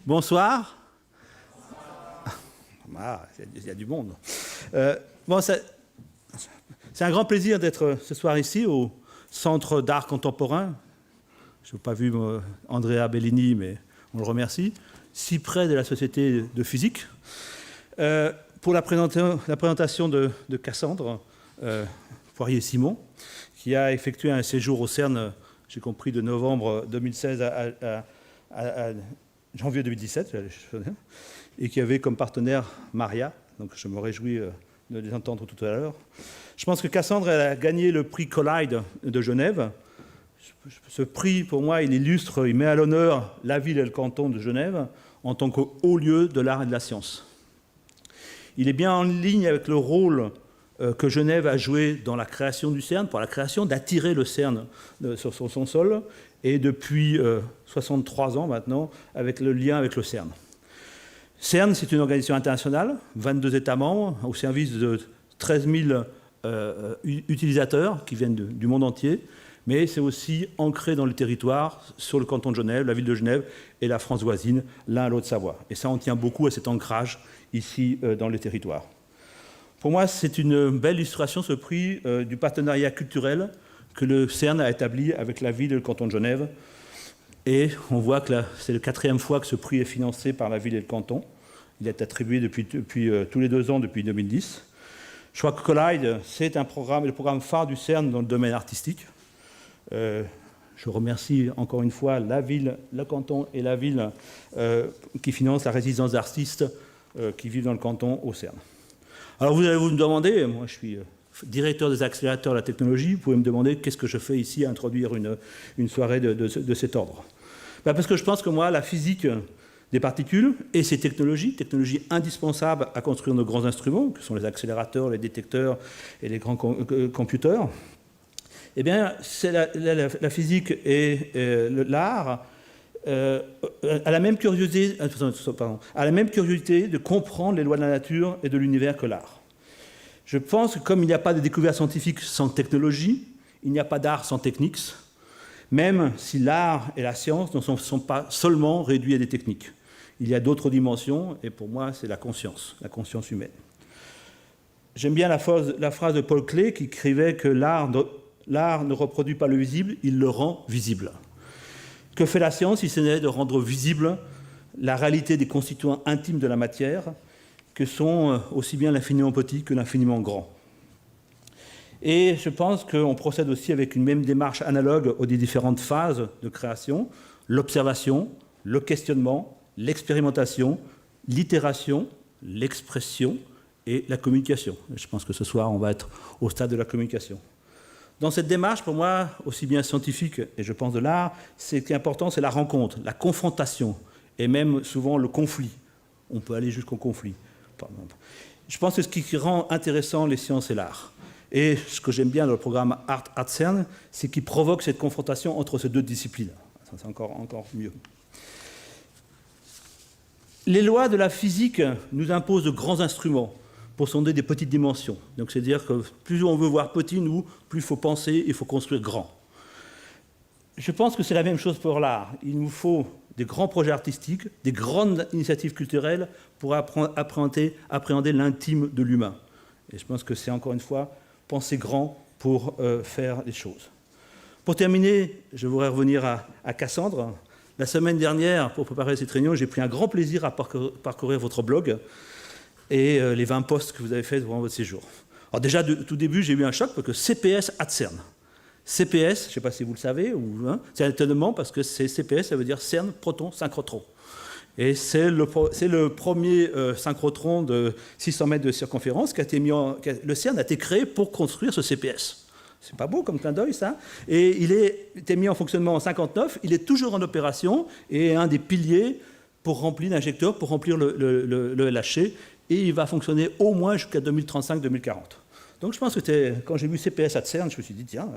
Bonsoir. Ah, il y a du monde. C'est un grand plaisir d'être ce soir ici au Centre d'art contemporain. Je n'ai pas vu Andrea Bellini, mais on le remercie. Si près de la Société de physique. Pour la présentation de Cassandre Poirier-Simon, qui a effectué un séjour au CERN, j'ai compris, de novembre 2016 à janvier 2017, et qui avait comme partenaire Maria. Donc je me réjouis de les entendre tout à l'heure. Je pense que Cassandre a gagné le prix Collide de Genève. Ce prix, pour moi, il illustre, il met à l'honneur la ville et le canton de Genève en tant que haut lieu de l'art et de la science. Il est bien en ligne avec le rôle que Genève a joué dans la création du CERN, pour la création d'attirer le CERN sur son sol, et depuis 63 ans maintenant, avec le lien avec le CERN. CERN, c'est une organisation internationale, 22 États membres, au service de 13 000 utilisateurs qui viennent du monde entier, mais c'est aussi ancré dans le territoire, sur le canton de Genève, la ville de Genève et la France voisine, l'un à l'autre Savoie. Et ça, on tient beaucoup à cet ancrage ici dans le territoire. Pour moi, c'est une belle illustration, ce prix, du partenariat culturel que le CERN a établi avec la ville et le canton de Genève. Et on voit que c'est la 4e fois que ce prix est financé par la ville et le canton. Il est attribué depuis tous les 2 ans depuis 2010. Je crois que Collide, c'est le programme phare du CERN dans le domaine artistique. Je remercie encore une fois la ville, le canton et la ville qui financent la résidence d'artistes qui vivent dans le canton au CERN. Alors vous allez vous me demander, moi je suis directeur des accélérateurs de la technologie, vous pouvez me demander qu'est-ce que je fais ici à introduire une soirée de cet ordre. Parce que je pense que moi, la physique des particules et ces technologies indispensables à construire nos grands instruments, que sont les accélérateurs, les détecteurs et les grands computers, eh bien, c'est la physique et l'art à la même curiosité de comprendre les lois de la nature et de l'univers que l'art. Je pense que comme il n'y a pas de découverte scientifique sans technologie, il n'y a pas d'art sans techniques, même si l'art et la science ne sont pas seulement réduits à des techniques. Il y a d'autres dimensions, et pour moi, c'est la conscience humaine. J'aime bien la phrase de Paul Klee qui écrivait que l'art ne reproduit pas le visible, il le rend visible. Que fait la science si ce n'est de rendre visible la réalité des constituants intimes de la matière, que sont aussi bien l'infiniment petit que l'infiniment grand. Et je pense qu'on procède aussi avec une même démarche analogue aux différentes phases de création, l'observation, le questionnement, l'expérimentation, l'itération, l'expression et la communication. Je pense que ce soir, on va être au stade de la communication. Dans cette démarche, pour moi, aussi bien scientifique et je pense de l'art, ce qui est important, c'est la rencontre, la confrontation et même souvent le conflit. On peut aller jusqu'au conflit. Je pense que ce qui rend intéressant les sciences et l'art, et ce que j'aime bien dans le programme Art at CERN, c'est qu'il provoque cette confrontation entre ces 2 disciplines. C'est encore mieux. Les lois de la physique nous imposent de grands instruments pour sonder des petites dimensions. Donc c'est-à-dire que plus on veut voir petit, plus il faut penser, il faut construire grand. Je pense que c'est la même chose pour l'art. Il nous faut des grands projets artistiques, des grandes initiatives culturelles pour appréhender l'intime de l'humain. Et je pense que c'est encore une fois penser grand pour faire les choses. Pour terminer, je voudrais revenir à Cassandre. La semaine dernière, pour préparer cette réunion, j'ai pris un grand plaisir à parcourir votre blog et les 20 posts que vous avez faits durant votre séjour. Alors déjà, tout début, j'ai eu un choc parce que CPS at CERN. CPS, je ne sais pas si vous le savez, c'est un étonnement parce que CPS, ça veut dire CERN Proton Synchrotron. Et c'est le premier synchrotron de 600 mètres de circonférence le CERN a été créé pour construire ce CPS. C'est pas beau comme clin d'œil, ça. Et il a été mis en fonctionnement en 1959, il est toujours en opération et est un des piliers pour remplir l'injecteur, pour remplir le LHC, et il va fonctionner au moins jusqu'à 2035-2040. Donc je pense que quand j'ai vu CPS à CERN, je me suis dit, tiens...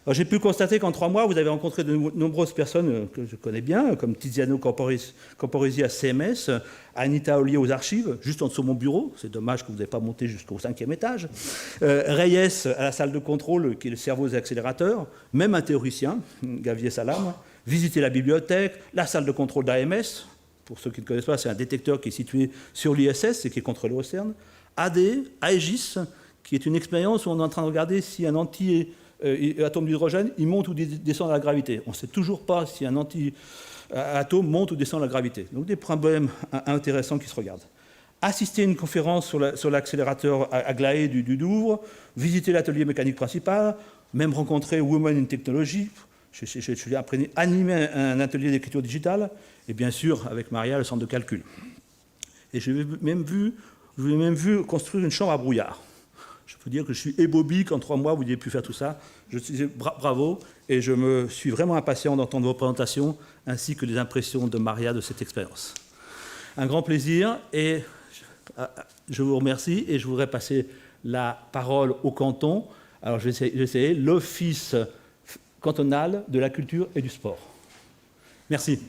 J'ai pu constater qu'en 3 mois, vous avez rencontré de nombreuses personnes que je connais bien, comme Tiziano Camporesi à CMS, Anita Ollier aux archives, juste en dessous de mon bureau. C'est dommage que vous n'avez pas monté jusqu'au 5e étage. Reyes à la salle de contrôle, qui est le cerveau des accélérateurs. Même un théoricien, Gavier Salam. Visiter la bibliothèque, la salle de contrôle d'AMS. pour ceux qui ne connaissent pas, c'est un détecteur qui est situé sur l'ISS et qui est contrôlé au CERN. AD, Aegis, qui est une expérience où on est en train de regarder si un anti-atome d'hydrogène, il monte ou descend à la gravité. On ne sait toujours pas si un anti-atome monte ou descend à la gravité. Donc des problèmes intéressants qui se regardent. Assister à une conférence sur l'accélérateur à ℾ𝕒 du Douvre, visiter l'atelier mécanique principal, même rencontrer Women in Technology, je suis appris, animer un atelier d'écriture digitale, et bien sûr, avec Maria, le centre de calcul. Et je vous ai même vu construire une chambre à brouillard. Je peux dire que je suis ébobie qu'en 3 mois, vous ayez pu faire tout ça. Je dis bravo, et je me suis vraiment impatient d'entendre vos présentations, ainsi que les impressions de Maria de cette expérience. Un grand plaisir, et je vous remercie, et je voudrais passer la parole au canton. Alors, je vais essayer l'Office cantonal de la culture et du sport. Merci.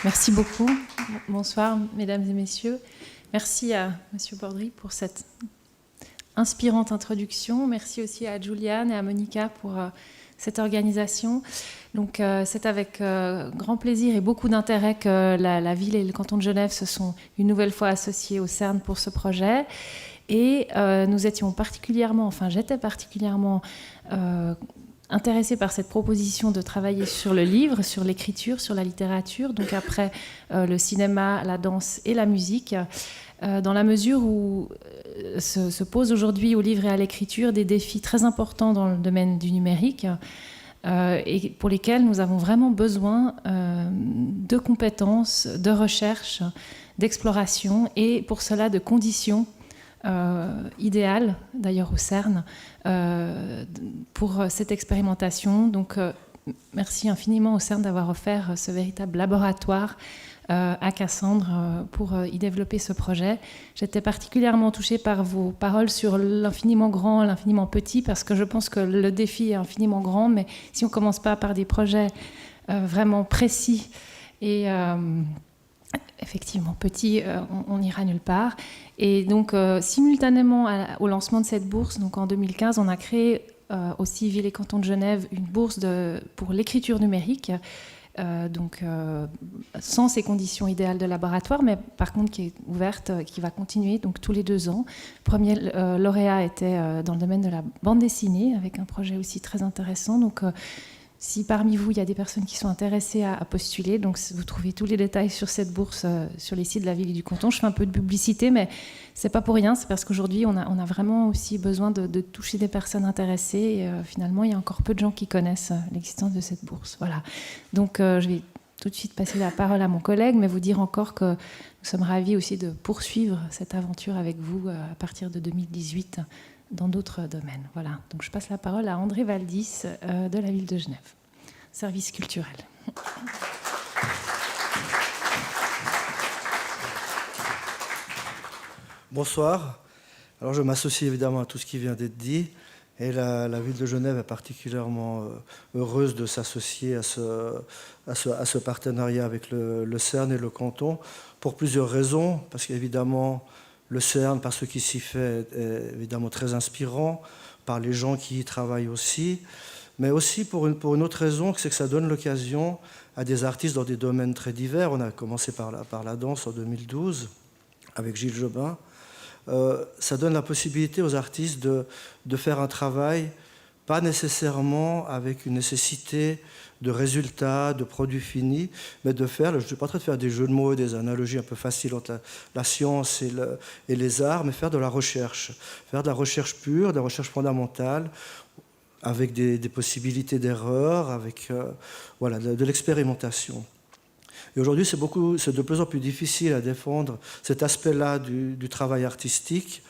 Merci beaucoup. Bonsoir, mesdames et messieurs. Merci à M. Bordry pour cette inspirante introduction. Merci aussi à Juliane et à Monica pour cette organisation. Donc, c'est avec grand plaisir et beaucoup d'intérêt que la ville et le canton de Genève se sont une nouvelle fois associés au CERN pour ce projet. Et nous étions particulièrement, enfin j'étais particulièrement intéressée par cette proposition de travailler sur le livre, sur l'écriture, sur la littérature, donc après le cinéma, la danse et la musique, dans la mesure où se posent aujourd'hui au livre et à l'écriture des défis très importants dans le domaine du numérique et pour lesquels nous avons vraiment besoin de compétences, de recherche, d'exploration et pour cela de conditions idéal, d'ailleurs au CERN, pour cette expérimentation. Donc, merci infiniment au CERN d'avoir offert ce véritable laboratoire à Cassandre pour y développer ce projet. J'étais particulièrement touchée par vos paroles sur l'infiniment grand, l'infiniment petit, parce que je pense que le défi est infiniment grand, mais si on ne commence pas par des projets vraiment précis et effectivement petit, on n'ira nulle part. Et donc, simultanément au lancement de cette bourse, donc en 2015, on a créé aussi Ville et Canton de Genève une bourse pour l'écriture numérique, sans ces conditions idéales de laboratoire, mais par contre qui est ouverte, qui va continuer donc tous les 2 ans. Le premier lauréat était dans le domaine de la bande dessinée, avec un projet aussi très intéressant. Donc, si parmi vous, il y a des personnes qui sont intéressées à postuler, donc vous trouvez tous les détails sur cette bourse sur les sites de la ville et du canton. Je fais un peu de publicité, mais c'est pas pour rien, c'est parce qu'aujourd'hui, on a vraiment aussi besoin de toucher des personnes intéressées. Et finalement, il y a encore peu de gens qui connaissent l'existence de cette bourse. Voilà. Donc, je vais tout de suite passer la parole à mon collègue, mais vous dire encore que nous sommes ravis aussi de poursuivre cette aventure avec vous à partir de 2018. Dans d'autres domaines. Voilà. Donc je passe la parole à André Valdis de la ville de Genève. Service culturel. Bonsoir. Alors je m'associe évidemment à tout ce qui vient d'être dit. Et la ville de Genève est particulièrement heureuse de s'associer à ce partenariat avec le CERN et le canton pour plusieurs raisons. Parce qu'évidemment, le CERN, par ce qui s'y fait, est évidemment très inspirant, par les gens qui y travaillent aussi, mais aussi pour une autre raison, c'est que ça donne l'occasion à des artistes dans des domaines très divers. On a commencé par la danse en 2012, avec Gilles Jobin. Ça donne la possibilité aux artistes de faire un travail, pas nécessairement avec une nécessité de résultats, de produits finis, mais je ne suis pas en train de faire des jeux de mots, des analogies un peu faciles entre la science et les arts, mais faire de la recherche pure, de la recherche fondamentale, avec des possibilités d'erreur, avec de l'expérimentation. Et aujourd'hui, c'est de plus en plus difficile à défendre cet aspect-là du travail artistique,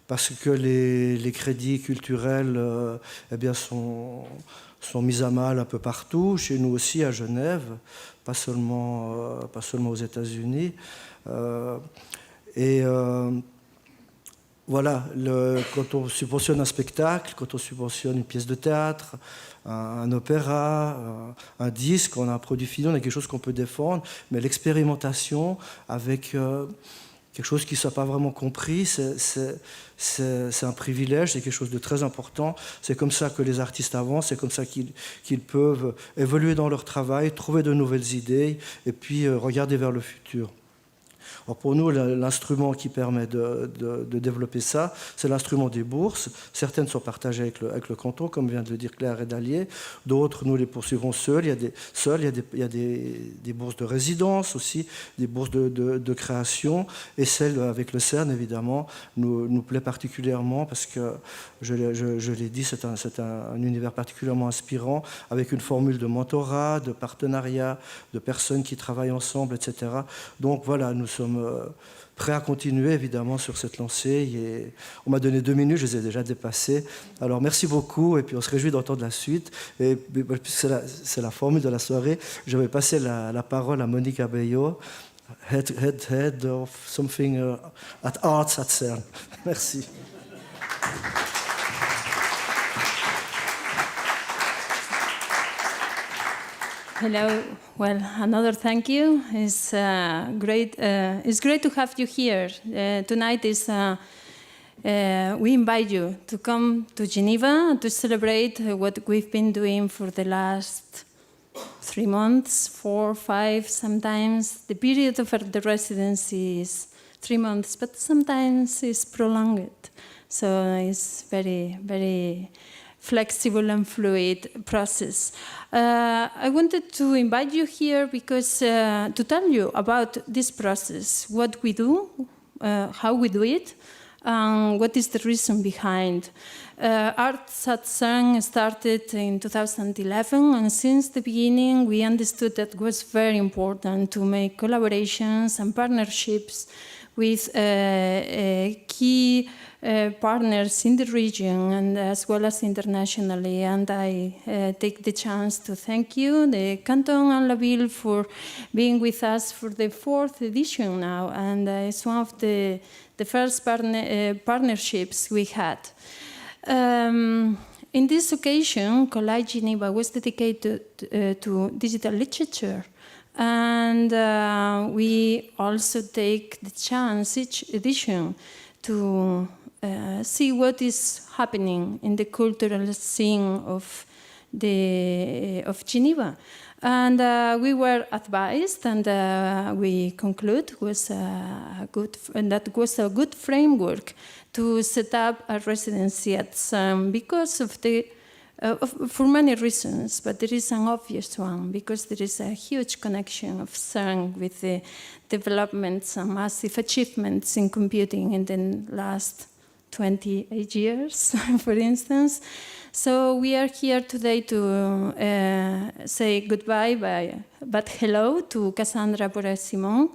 parce que les crédits culturels sont mis à mal un peu partout, chez nous aussi à Genève, pas seulement aux États-Unis. Quand on subventionne un spectacle, quand on subventionne une pièce de théâtre, un opéra, un disque, on a un produit fini, on a quelque chose qu'on peut défendre, mais l'expérimentation avec quelque chose qui ne soit pas vraiment compris, c'est un privilège, c'est quelque chose de très important. C'est comme ça que les artistes avancent, c'est comme ça qu'ils peuvent évoluer dans leur travail, trouver de nouvelles idées et puis regarder vers le futur. Alors pour nous, l'instrument qui permet de développer ça, c'est l'instrument des bourses. Certaines sont partagées avec le canton, comme vient de le dire Claire et Dalier. D'autres, nous les poursuivons seuls. Il y a des bourses de résidence aussi, des bourses de création. Et celle avec le CERN, évidemment, nous plaît particulièrement parce que, je l'ai dit, c'est un univers particulièrement inspirant, avec une formule de mentorat, de partenariat, de personnes qui travaillent ensemble, etc. Donc voilà, nous sommes prêts à continuer évidemment sur cette lancée. Et on m'a donné 2 minutes, je les ai déjà dépassées. Alors merci beaucoup et puis on se réjouit d'entendre la suite. Et puisque c'est la formule de la soirée, je vais passer la parole à Monique Abeillot, head of something at Arts at CERN. Merci. Hello. Well, another thank you. It's great. It's great to have you here. Tonight is we invite you to come to Geneva to celebrate what we've been doing for the last 3 months, 4, 5, sometimes. The period of the residency is 3 months, but sometimes it's prolonged. So it's very, very flexible and fluid process. I wanted to invite you here because to tell you about this process, what we do, how we do it, and what is the reason behind. Arts at CERN started in 2011, and since the beginning we understood that it was very important to make collaborations and partnerships with key partners in the region and as well as internationally. And I take the chance to thank you, the Canton and La Ville, for being with us for the 4th edition now. And it's one of the first partnerships we had. In this occasion, Collide Geneva was dedicated to digital literature. And we also take the chance each edition to see what is happening in the cultural scene of Geneva. And we were advised, and we conclude that was a good framework to set up a residency at CERN because of for many reasons, but there is an obvious one, because there is a huge connection of CERN with the developments and massive achievements in computing in the last 28 years, for instance. So we are here today to say goodbye, but hello to Cassandre Poirier-Simon,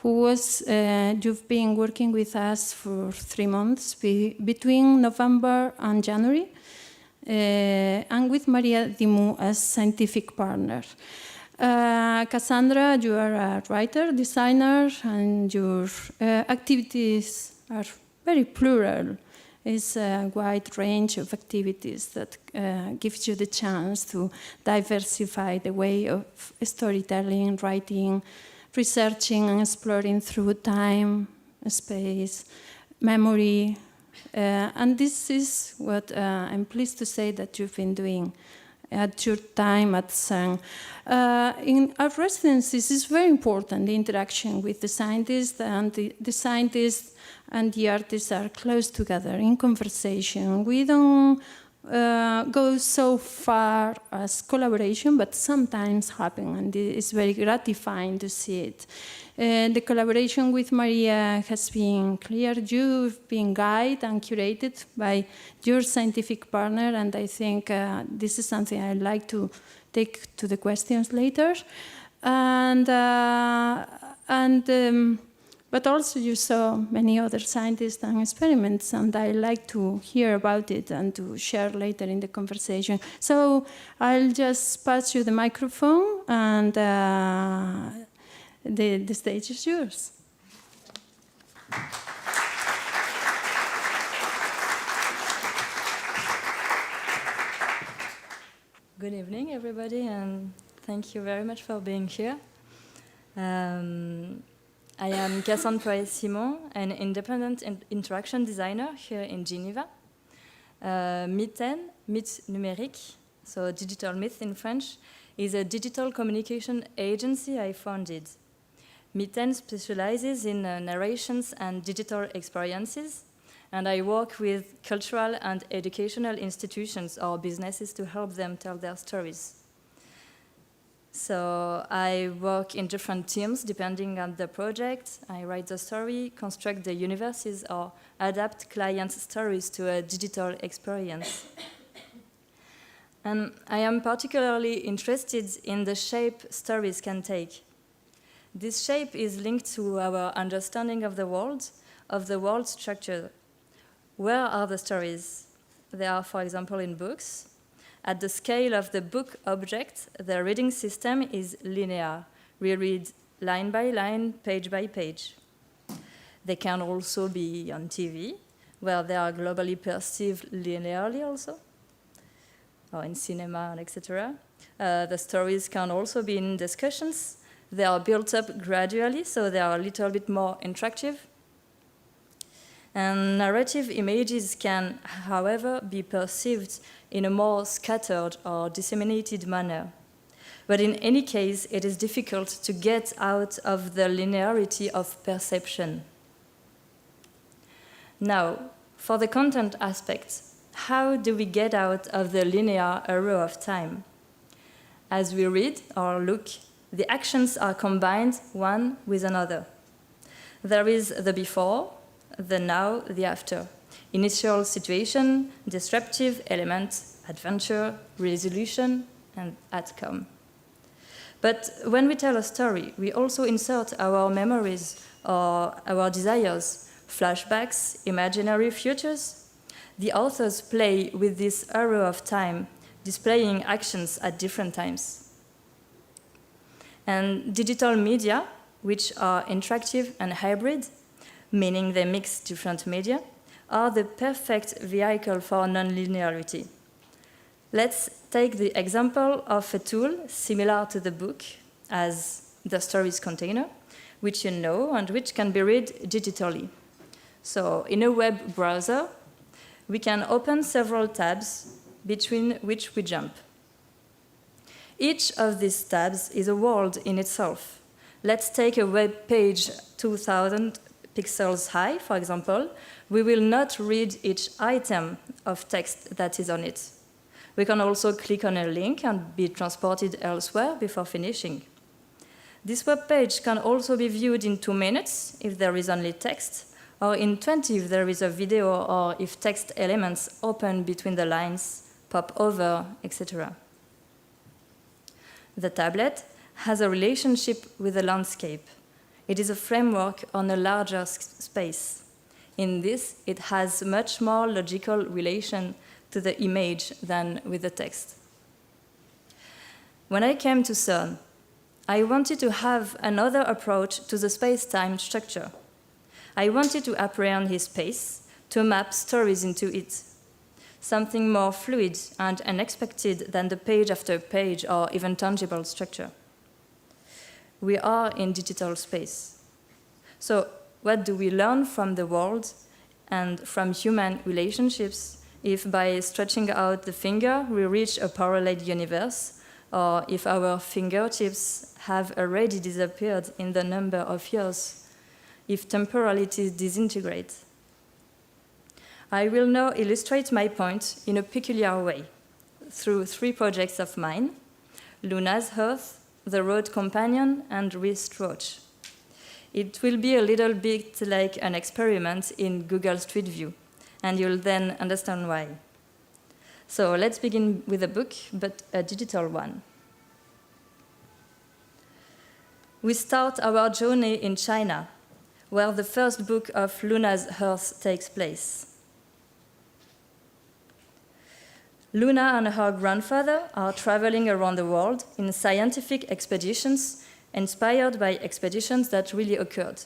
you've been working with us for 3 months, between November and January, and with Maria Dimou as scientific partner. Cassandra, you are a writer, designer, and your activities are very plural. It's a wide range of activities that gives you the chance to diversify the way of storytelling, writing, researching and exploring through time, space, memory. And this is what I'm pleased to say that you've been doing at your time at CERN. In our residencies, it's very important, the interaction with the scientists, and the scientists and the artists are close together in conversation. We don't go so far as collaboration, but sometimes happen, and it's very gratifying to see it. The collaboration with Maria has been clear. You've been guided and curated by your scientific partner, and I think this is something I'd like to take to the questions later. But also you saw many other scientists and experiments, and I like to hear about it and to share later in the conversation. So I'll just pass you the microphone, and the stage is yours. Good evening, everybody, and thank you very much for being here. I am Cassandre Poirier-Simon, an independent interaction designer here in Geneva. Madsen, Myth Numérique, so digital myth in French, is a digital communication agency I founded. Madsen specializes in narrations and digital experiences, and I work with cultural and educational institutions or businesses to help them tell their stories. So I work in different teams depending on the project. I write the story, construct the universes, or adapt clients' stories to a digital experience. And I am particularly interested in the shape stories can take. This shape is linked to our understanding of the world structure. Where are the stories? They are, for example, in books. At the scale of the book object, the reading system is linear. We read line by line, page by page. They can also be on TV, where they are globally perceived linearly also, or in cinema, etc. The stories can also be in discussions. They are built up gradually, so they are a little bit more interactive. And narrative images can, however, be perceived in a more scattered or disseminated manner. But in any case, it is difficult to get out of the linearity of perception. Now, for the content aspect, how do we get out of the linear arrow of time? As we read or look, the actions are combined one with another. There is the before, the now, the after. Initial situation, disruptive element, adventure, resolution, and outcome. But when we tell a story, we also insert our memories or our desires, flashbacks, imaginary futures. The authors play with this arrow of time, displaying actions at different times. And digital media, which are interactive and hybrid, meaning they mix different media, are the perfect vehicle for non-linearity. Let's take the example of a tool similar to the book as the stories container, which you know and which can be read digitally. So in a web browser, we can open several tabs between which we jump. Each of these tabs is a world in itself. Let's take a web page 2000 pixels high, for example. We will not read each item of text that is on it. We can also click on a link and be transported elsewhere before finishing. This web page can also be viewed in 2 minutes if there is only text, or in 20 if there is a video or if text elements open between the lines, pop over, etc. The tablet has a relationship with the landscape. It is a framework on a larger space. In this, it has much more logical relation to the image than with the text. When I came to CERN, I wanted to have another approach to the space-time structure. I wanted to apprehend his space, to map stories into it. Something more fluid and unexpected than the page after page or even tangible structure. We are in digital space. So what do we learn from the world and from human relationships if by stretching out the finger we reach a parallel universe, or if our fingertips have already disappeared in the number of years, if temporality disintegrates? I will now illustrate my point in a peculiar way through 3 projects of mine: Luna's Earth, The Road Companion, and Wristwatch. It will be a little bit like an experiment in Google Street View, and you'll then understand why. So let's begin with a book, but a digital one. We start our journey in China, where the first book of Luna's Earth takes place. Luna and her grandfather are traveling around the world in scientific expeditions inspired by expeditions that really occurred.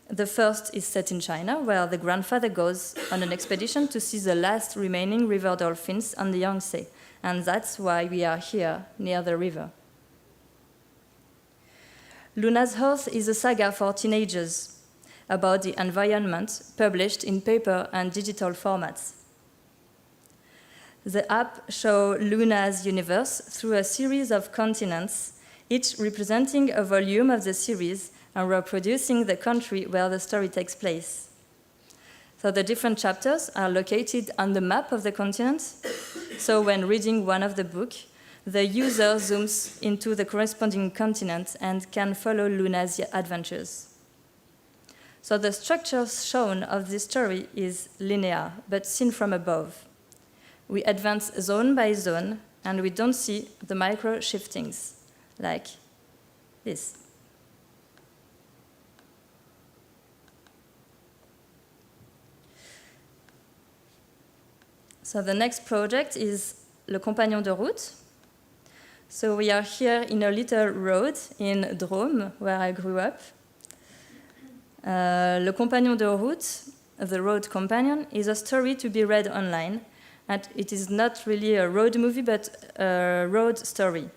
The first is set in China, where the grandfather goes on an expedition to see the last remaining river dolphins on the Yangtze, and that's why we are here, near the river. Luna's Earth is a saga for teenagers about the environment, published in paper and digital formats. The app shows Luna's universe through a series of continents, each representing a volume of the series and reproducing the country where the story takes place. So the different chapters are located on the map of the continent. So when reading one of the books, the user zooms into the corresponding continent and can follow Luna's adventures. So the structure shown of this story is linear, but seen from above. We advance zone by zone, and we don't see the micro shiftings, like this. So the next project is Le Compagnon de Route. So we are here in a little road in ℂ𝕠𝕝𝕚, where I grew up. Le Compagnon de Route, the road companion, is a story to be read online. And it is not really a road movie, but a road story.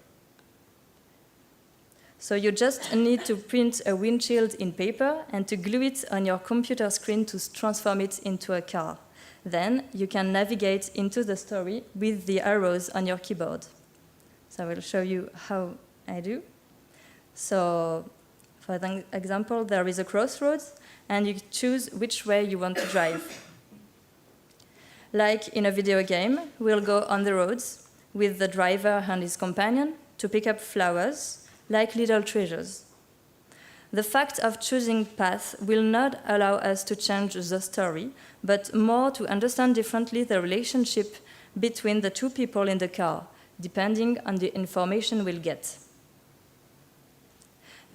So you just need to print a windshield in paper and to glue it on your computer screen to transform it into a car. Then you can navigate into the story with the arrows on your keyboard. So I will show you how I do. So for example, there is a crossroads, and you choose which way you want to drive. Like in a video game, we'll go on the roads with the driver and his companion to pick up flowers, like little treasures. The fact of choosing path will not allow us to change the story, but more to understand differently the relationship between the two people in the car, depending on the information we'll get.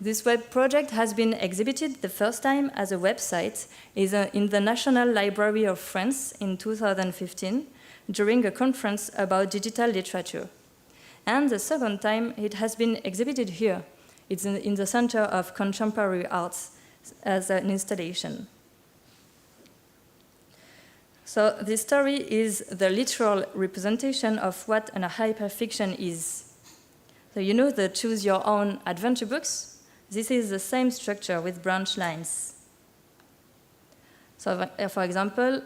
This web project has been exhibited the first time as a website in the National Library of France in 2015 during a conference about digital literature. And the second time it has been exhibited here. It's in the Center of Contemporary Arts as an installation. So this story is the literal representation of what a hyperfiction is. So you know the choose your own adventure books? This is the same structure with branch lines. So for example,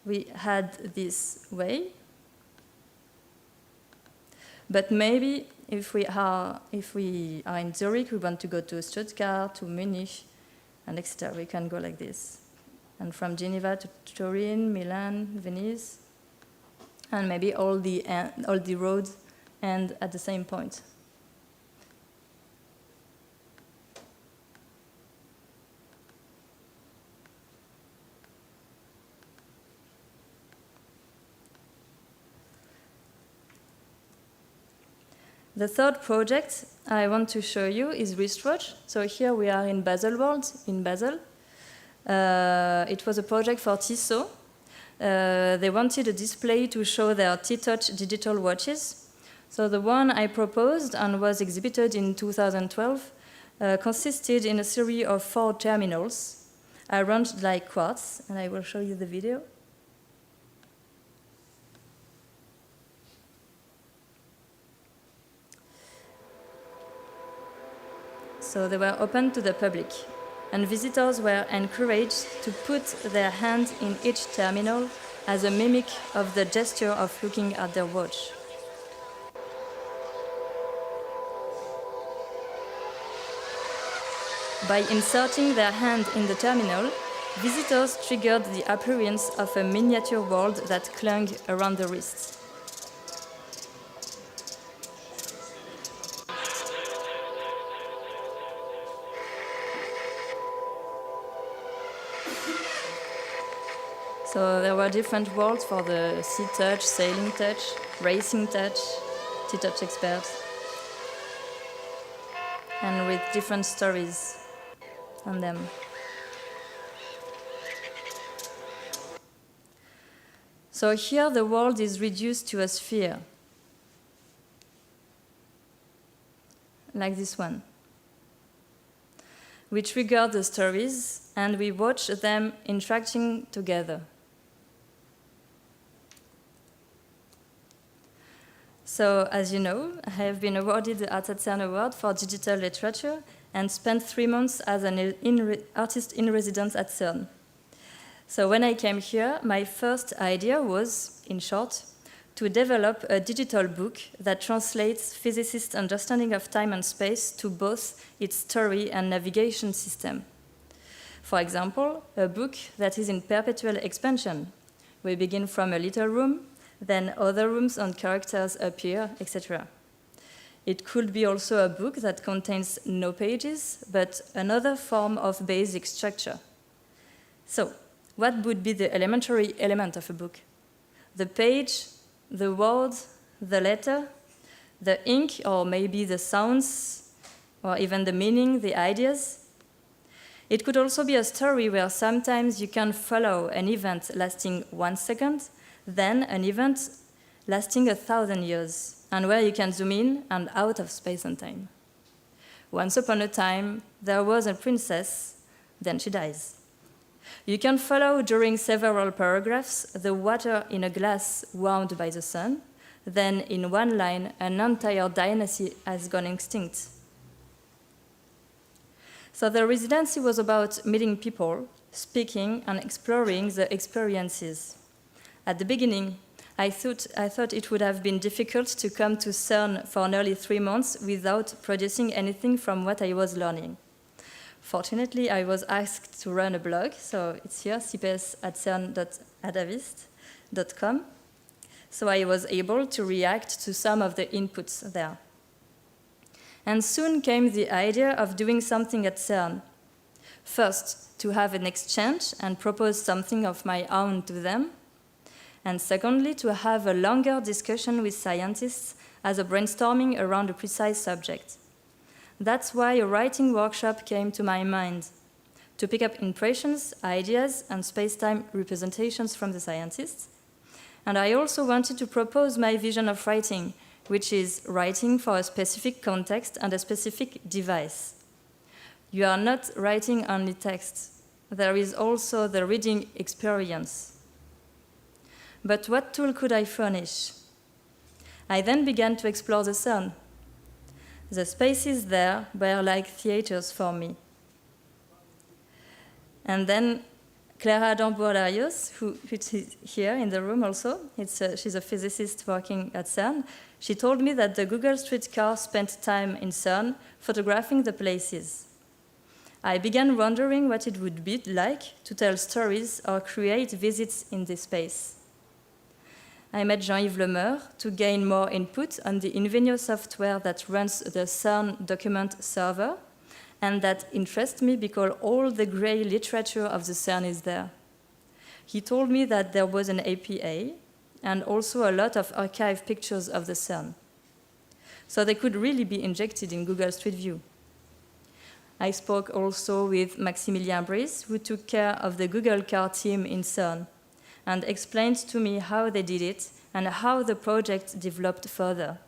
we had this way. But maybe if we are in Zurich, we want to go to Stuttgart, to Munich, and etc. We can go like this. And from Geneva to Turin, Milan, Venice, and maybe all the roads end at the same point. The third project I want to show you is Wristwatch. So here we are in Baselworld, in Basel. It was a project for Tissot. They wanted a display to show their T-Touch digital watches. So the one I proposed and was exhibited in 2012 consisted in a series of 4 terminals arranged like quartz, and I will show you the video. So they were open to the public, and visitors were encouraged to put their hand in each terminal as a mimic of the gesture of looking at their watch. By inserting their hand in the terminal, visitors triggered the appearance of a miniature world that clung around the wrist. So there were different worlds for the sea touch, sailing touch, racing touch, T-Touch experts, and with different stories on them. So here the world is reduced to a sphere, like this one. We trigger the stories and we watch them interacting together. So, as you know, I have been awarded the CERN Award for digital literature, and spent 3 months as an artist in residence at CERN. So when I came here, my first idea was, in short, to develop a digital book that translates physicists' understanding of time and space to both its story and navigation system. For example, a book that is in perpetual expansion. We begin from a little room, then other rooms and characters appear, etc. It could be also a book that contains no pages, but another form of basic structure. So, what would be the elementary element of a book? The page, the word, the letter, the ink, or maybe the sounds, or even the meaning, the ideas. It could also be a story where sometimes you can follow an event lasting 1 second, then an event lasting 1,000 years, and where you can zoom in and out of space and time. Once upon a time, there was a princess, then she dies. You can follow during several paragraphs the water in a glass warmed by the sun, then in one line, an entire dynasty has gone extinct. So the residency was about meeting people, speaking and exploring the experiences. At the beginning, I thought it would have been difficult to come to CERN for nearly 3 months without producing anything from what I was learning. Fortunately, I was asked to run a blog, so it's here, cps@cern.adavist.com. So I was able to react to some of the inputs there. And soon came the idea of doing something at CERN. First, to have an exchange and propose something of my own to them. And secondly, to have a longer discussion with scientists as a brainstorming around a precise subject. That's why a writing workshop came to my mind, to pick up impressions, ideas, and space-time representations from the scientists. And I also wanted to propose my vision of writing, which is writing for a specific context and a specific device. You are not writing only text. There is also the reading experience. But what tool could I furnish? I then began to explore the CERN. The spaces there were like theaters for me. And then Clara Dambourlarios, who is here in the room also, she's a physicist working at CERN, she told me that the Google streetcar spent time in CERN photographing the places. I began wondering what it would be like to tell stories or create visits in this space. I met Jean-Yves Lemeur to gain more input on the Invenio software that runs the CERN document server, and that interests me because all the grey literature of the CERN is there. He told me that there was an APA and also a lot of archive pictures of the CERN. So they could really be injected in Google Street View. I spoke also with Maximilien Brice, who took care of the Google Car team in CERN, and explained to me how they did it and how the project developed further.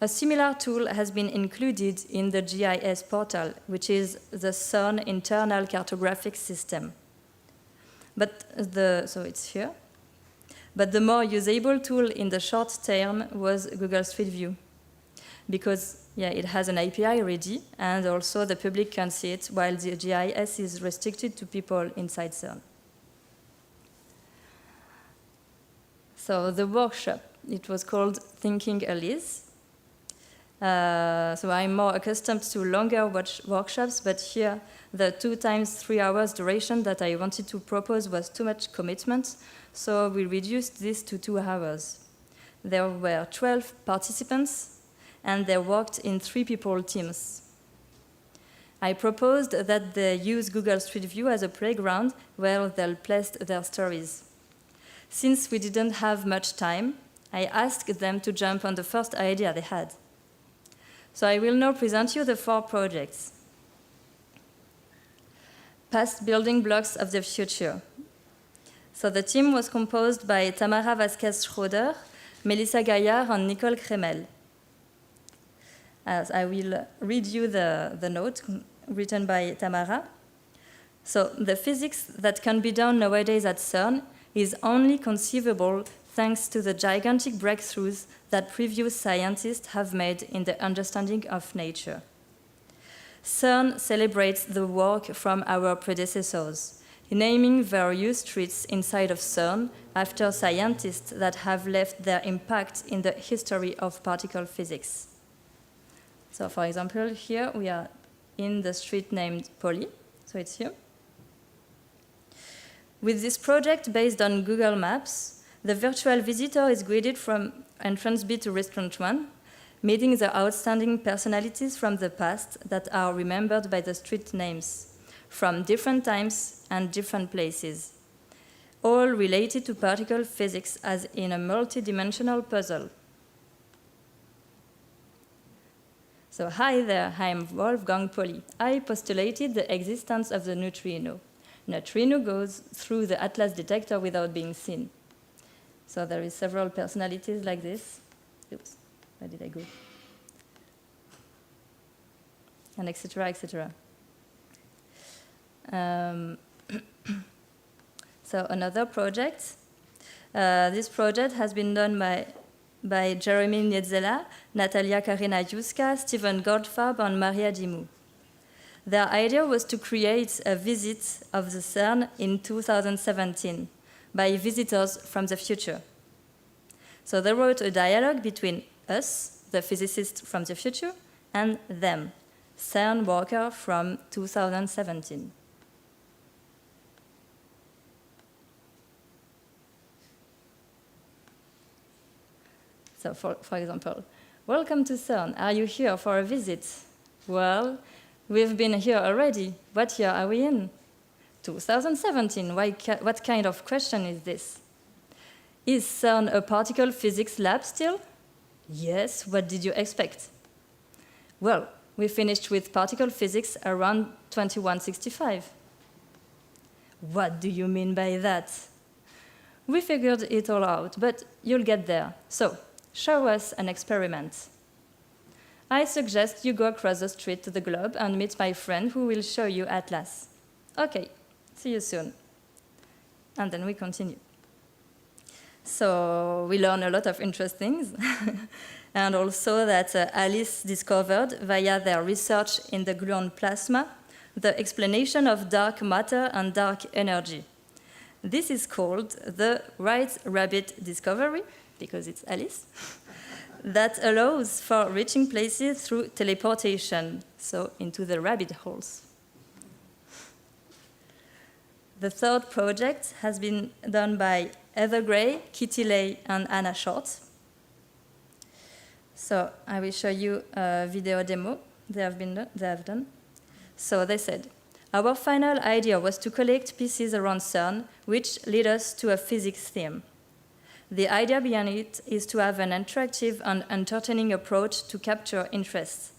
A similar tool has been included in the GIS portal, which is the CERN internal cartographic system. So it's here. But the more usable tool in the short term was Google Street View, because it has an API ready, and also the public can see it, while the GIS is restricted to people inside CERN. So the workshop, it was called Thinking Alice. So I'm more accustomed to longer workshops, but here the 2 times 3 hours duration that I wanted to propose was too much commitment, so we reduced this to 2 hours. There were 12 participants, and they worked in 3-people teams. I proposed that they use Google Street View as a playground where they'll place their stories. Since we didn't have much time, I asked them to jump on the first idea they had. So I will now present you the 4 projects. Past building blocks of the future. So the team was composed by Tamara Vasquez-Schroeder, Melissa Gaillard, and Nicole Kremel. As I will read you the note written by Tamara. So the physics that can be done nowadays at CERN is only conceivable thanks to the gigantic breakthroughs that previous scientists have made in the understanding of nature. CERN celebrates the work from our predecessors, naming various streets inside of CERN after scientists that have left their impact in the history of particle physics. So, for example, here we are in the street named Poly, so it's here. With this project based on Google Maps, the virtual visitor is greeted from entrance B to restaurant 1, meeting the outstanding personalities from the past that are remembered by the street names, from different times and different places, all related to particle physics as in a multi-dimensional puzzle. So, hi there, I'm Wolfgang Poly. I postulated the existence of the neutrino. Neutrino goes through the Atlas detector without being seen. So there is several personalities like this. Oops, where did I go? And etc., etc. So another project. This project has been done by Jeremy Nietzela, Natalia Karina Juska, Stephen Goldfarb, and Maria Dimou. Their idea was to create a visit of the CERN in 2017 by visitors from the future. So they wrote a dialogue between us, the physicists from the future, and them, CERN worker from 2017. So, for example, welcome to CERN. Are you here for a visit? Well, we've been here already. What year are we in? 2017. What kind of question is this? Is CERN a particle physics lab still? Yes. What did you expect? Well, we finished with particle physics around 2165. What do you mean by that? We figured it all out, but you'll get there. So, show us an experiment. I suggest you go across the street to the globe and meet my friend who will show you Atlas. Okay, see you soon. And then we continue. So we learn a lot of interesting things. And also that Alice discovered via their research in the gluon plasma the explanation of dark matter and dark energy. This is called the White Rabbit discovery, because it's Alice, that allows for reaching places through teleportation, so into the rabbit holes. The third project has been done by Heather Gray, Kitty Lay, and Anna Short. So I will show you a video demo they have done. So they said, our final idea was to collect pieces around CERN, which lead us to a physics theme. The idea behind it is to have an interactive and entertaining approach to capture interest.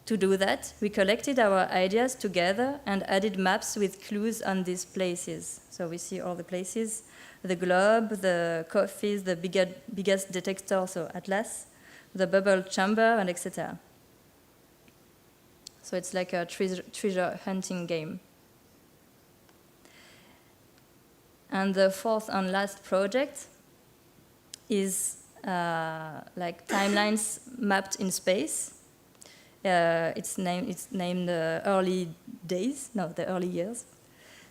To do that, we collected our ideas together and added maps with clues on these places. So we see all the places, the globe, the coffees, the biggest detector, so Atlas, the bubble chamber, and etc. So it's like a treasure hunting game. And the fourth and last project is like timelines mapped in space. It's named Early Days, no, the Early Years.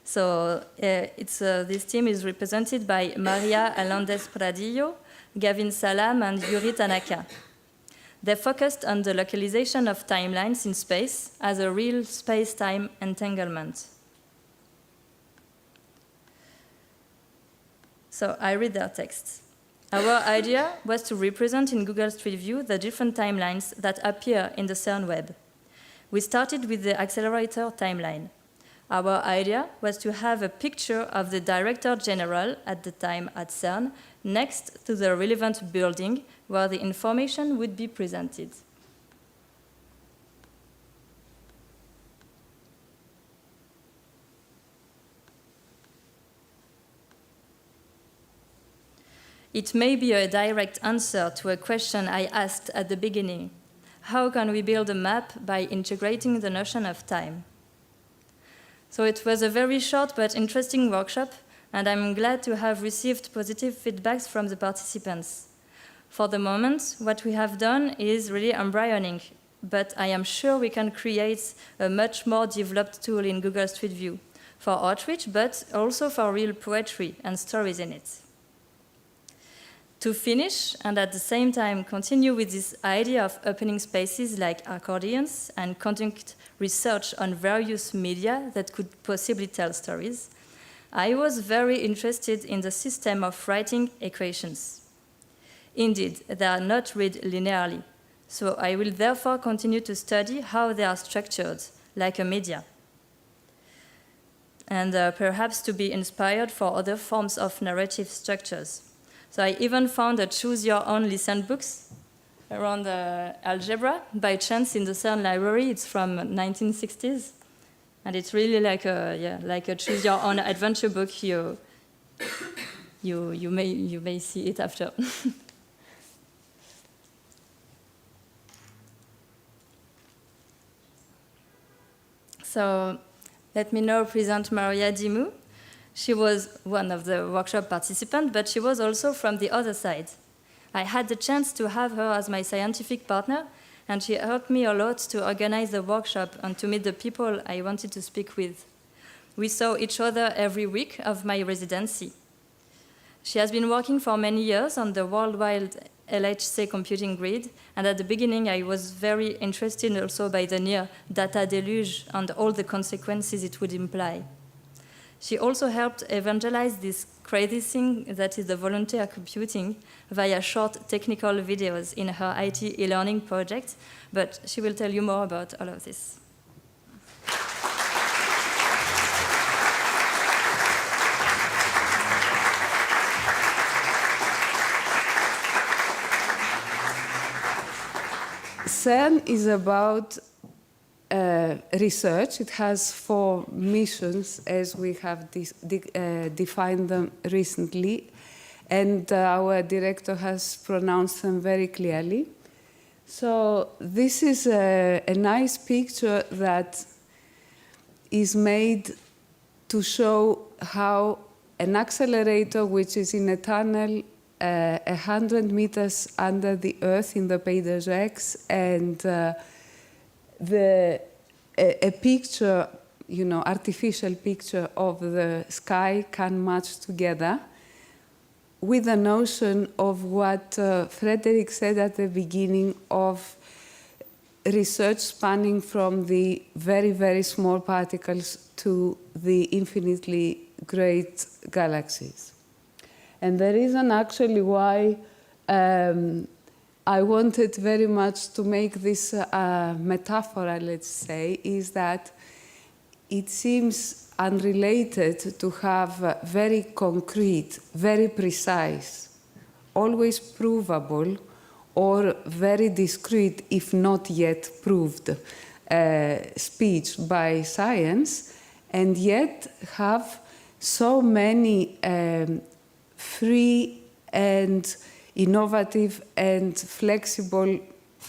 So this team is represented by Maria Alandes Pradillo, Gavin Salam, and Yuri Tanaka. They focused on the localization of timelines in space as a real space-time entanglement. So I read their texts. Our idea was to represent in Google Street View the different timelines that appear in the CERN web. We started with the accelerator timeline. Our idea was to have a picture of the Director General at the time at CERN next to the relevant building where the information would be presented. It may be a direct answer to a question I asked at the beginning. How can we build a map by integrating the notion of time? So it was a very short but interesting workshop and I'm glad to have received positive feedbacks from the participants. For the moment, what we have done is really embryoning, but I am sure we can create a much more developed tool in Google Street View for outreach, but also for real poetry and stories in it. To finish, and at the same time continue with this idea of opening spaces like accordions and conduct research on various media that could possibly tell stories, I was very interested in the system of writing equations. Indeed, they are not read linearly, so I will therefore continue to study how they are structured, like a media, and perhaps to be inspired for other forms of narrative structures. So I even found a choose-your-own-listen books around algebra by chance in the CERN library. It's from 1960s, and it's really like a choose-your-own-adventure book. You may see it after. So let me now present Maria Dimou. She was one of the workshop participants, but she was also from the other side. I had the chance to have her as my scientific partner, and she helped me a lot to organize the workshop and to meet the people I wanted to speak with. We saw each other every week of my residency. She has been working for many years on the worldwide LHC computing grid, and at the beginning I was very interested also by the near data deluge and all the consequences it would imply. She also helped evangelize this crazy thing that is the volunteer computing via short technical videos in her IT e-learning project, but she will tell you more about all of this. CERN is about research. It has 4 missions, as we have defined them recently, and our director has pronounced them very clearly. So this is a nice picture that is made to show how an accelerator, which is in a tunnel 100 meters under the Earth in the Pays de Gex, and a picture, artificial picture of the sky can match together with the notion of what Frederick said at the beginning of research spanning from the very, very small particles to the infinitely great galaxies. And the reason actually why I wanted very much to make this metaphor, let's say, is that it seems unrelated to have very concrete, very precise, always provable, or very discrete, if not yet proved, speech by science, and yet have so many free and innovative and flexible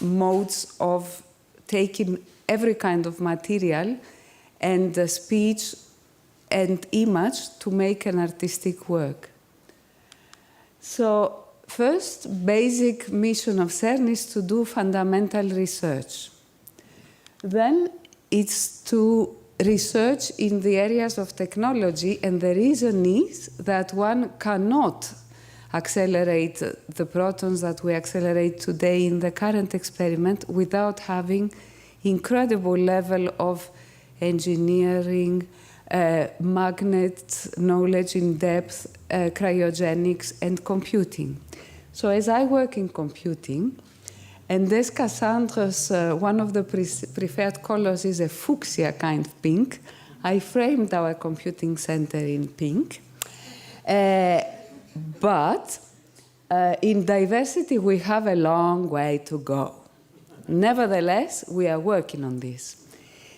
modes of taking every kind of material and speech and image to make an artistic work. So first basic mission of CERN is to do fundamental research. Then it's to research in the areas of technology, and the reason is that one cannot accelerate the protons that we accelerate today in the current experiment without having incredible level of engineering, magnet knowledge in depth, cryogenics, and computing. So as I work in computing, and as Cassandre's, one of the preferred colors is a fuchsia kind of pink, I framed our computing center in pink. But in diversity, we have a long way to go. Nevertheless, we are working on this.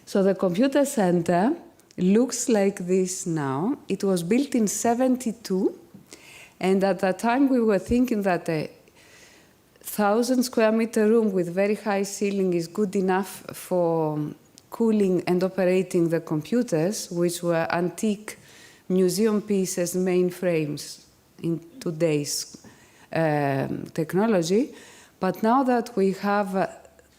So the computer center looks like this now. It was built in '72, and at that time we were thinking that a 1,000 square meter room with very high ceiling is good enough for cooling and operating the computers, which were antique museum pieces, mainframes in today's technology. But now that we have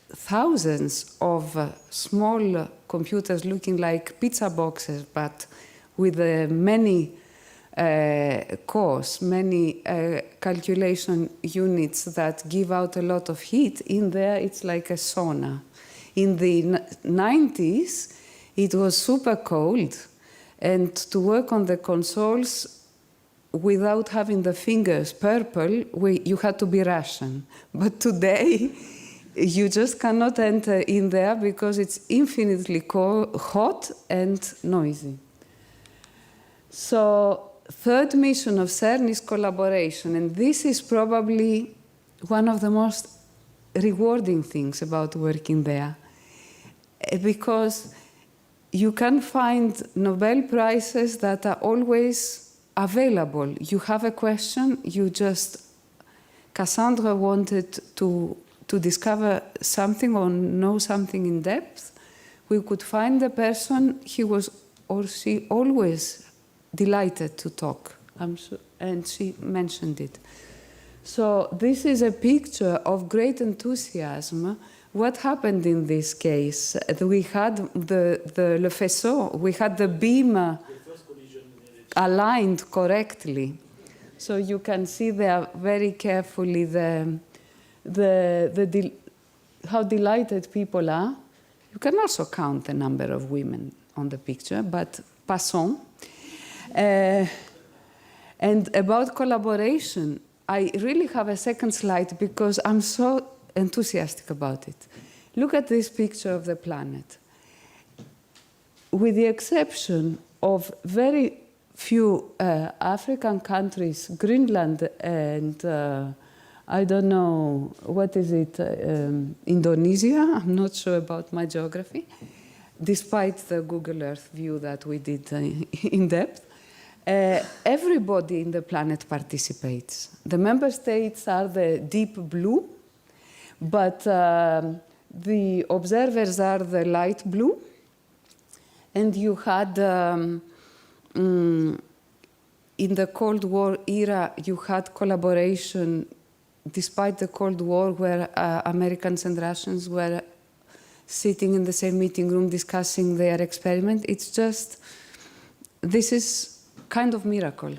thousands of small computers looking like pizza boxes, but with many cores, many calculation units that give out a lot of heat, in there it's like a sauna. In the 90s, it was super cold, and to work on the consoles without having the fingers purple, you had to be Russian. But today, you just cannot enter in there because it's infinitely hot and noisy. So, third mission of CERN is collaboration, and this is probably one of the most rewarding things about working there, because you can find Nobel Prizes that are always available. You have a question, Cassandre wanted to discover something or know something in depth. We could find the person, he was or she always delighted to talk, and she mentioned it. So this is a picture of great enthusiasm. What happened in this case? We had le faisceau, we had the beam aligned correctly. So you can see there very carefully how delighted people are. You can also count the number of women on the picture, but passons. And about collaboration, I really have a second slide because I'm so enthusiastic about it. Look at this picture of the planet. With the exception of very few African countries, Greenland and I don't know, what is it, Indonesia? I'm not sure about my geography, despite the Google Earth view that we did in depth. Everybody in the planet participates. The member states are the deep blue, but the observers are the light blue. And you had, in the Cold War era, you had collaboration despite the Cold War, where Americans and Russians were sitting in the same meeting room discussing their experiment. It's just, this is kind of miracle.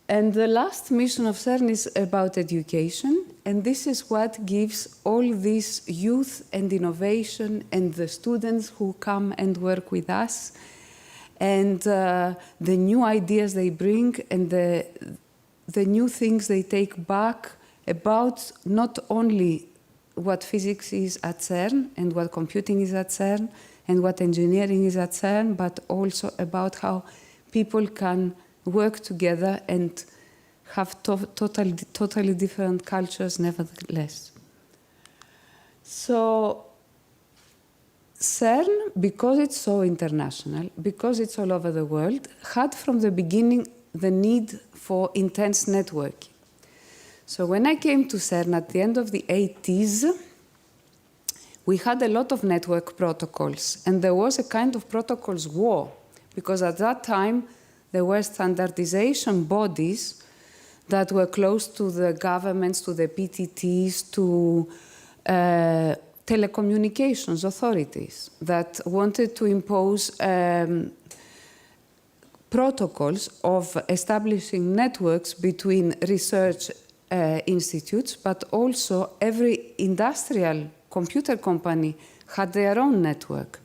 And the last mission of CERN is about education, and this is what gives all this youth and innovation and the students who come and work with us, and the new ideas they bring, and the new things they take back about not only what physics is at CERN and what computing is at CERN and what engineering is at CERN, but also about how people can work together and have totally different cultures nevertheless. So CERN, because it's so international, because it's all over the world, had from the beginning the need for intense networking. So when I came to CERN at the end of the 80s, we had a lot of network protocols, and there was a kind of protocols war, because at that time there were standardization bodies that were close to the governments, to the PTTs, to telecommunications authorities that wanted to impose protocols of establishing networks between research institutes, but also every industrial computer company had their own network.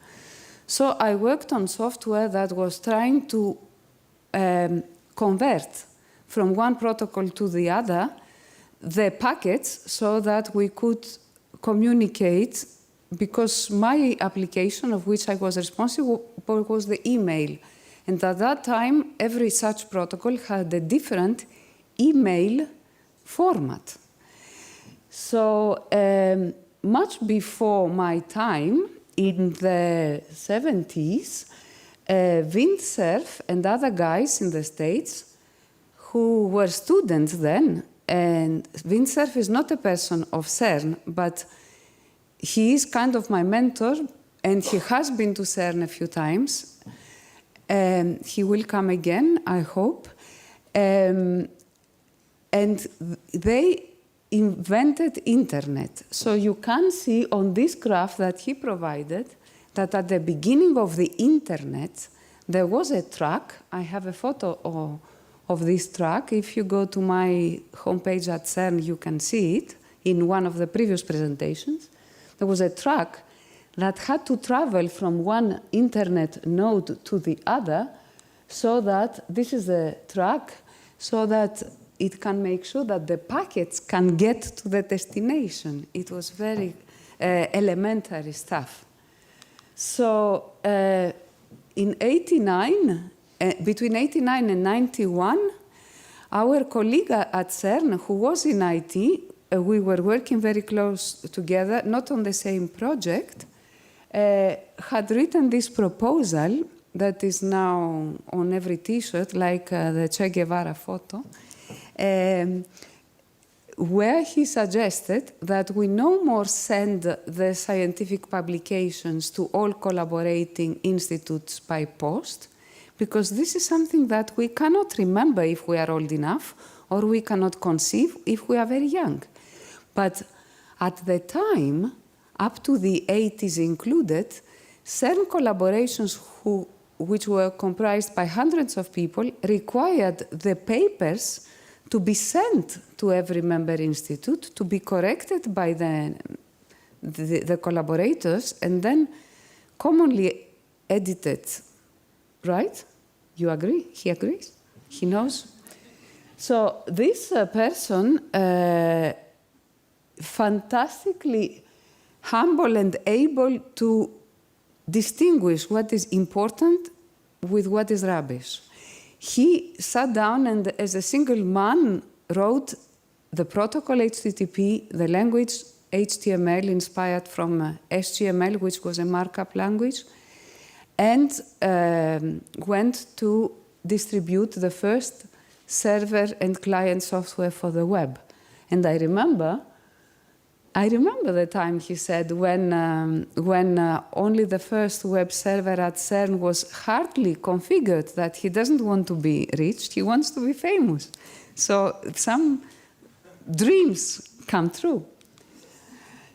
So I worked on software that was trying to convert from one protocol to the other the packets so that we could communicate, because my application, of which I was responsible, was the email. And at that time, every such protocol had a different email format. So much before my time, in the 70s, Windsurf and other guys in the States who were students then, and Windsurf is not a person of CERN, but he is kind of my mentor, and he has been to CERN a few times. He will come again, I hope. And they invented internet. So you can see on this graph that he provided that at the beginning of the internet, there was a track. I have a photo of this track. If you go to my homepage at CERN, you can see it in one of the previous presentations. There was a track that had to travel from one internet node to the other, so that this is the track, so that it can make sure that the packets can get to the destination. It was very elementary stuff. So in 89, between 89 and 91, our colleague at CERN, who was in IT, we were working very close together, not on the same project, had written this proposal that is now on every T-shirt, like the Che Guevara photo, where he suggested that we no more send the scientific publications to all collaborating institutes by post, because this is something that we cannot remember if we are old enough, or we cannot conceive if we are very young. But at the time, up to the 80s included, CERN collaborations which were comprised by hundreds of people required the papers to be sent to every member institute, to be corrected by the collaborators, and then commonly edited. Right? You agree? He agrees? He knows? So this person, fantastically humble and able to distinguish what is important with what is rubbish. He sat down and, as a single man, wrote the protocol HTTP, the language HTML inspired from HTML, which was a markup language, and went to distribute the first server and client software for the web. And I remember the time he said when only the first web server at CERN was hardly configured, that he doesn't want to be rich, he wants to be famous. So some dreams come true.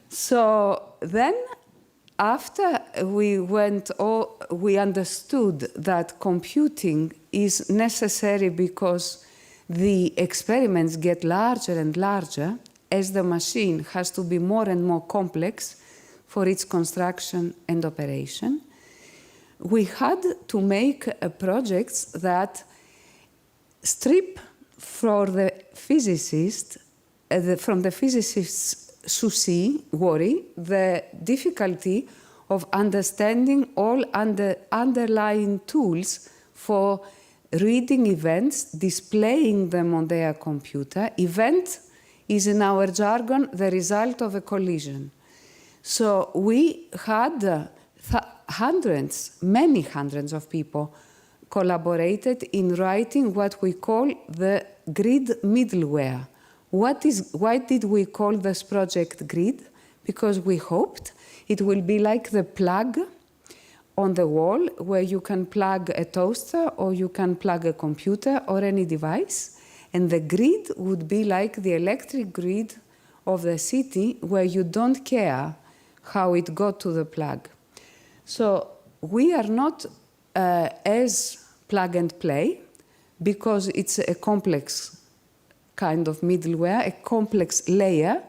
So then, after we understood that computing is necessary because the experiments get larger and larger, as the machine has to be more and more complex for its construction and operation, we had to make projects that strip from the physicist's souci, worry, the difficulty of understanding all underlying tools for reading events, displaying them on their computer. Event is, in our jargon, the result of a collision. So we had many hundreds of people collaborated in writing what we call the grid middleware. Why did we call this project grid? Because we hoped it will be like the plug on the wall where you can plug a toaster or you can plug a computer or any device. And the grid would be like the electric grid of the city where you don't care how it got to the plug. So we are not as plug and play because it's a complex kind of middleware, a complex layer,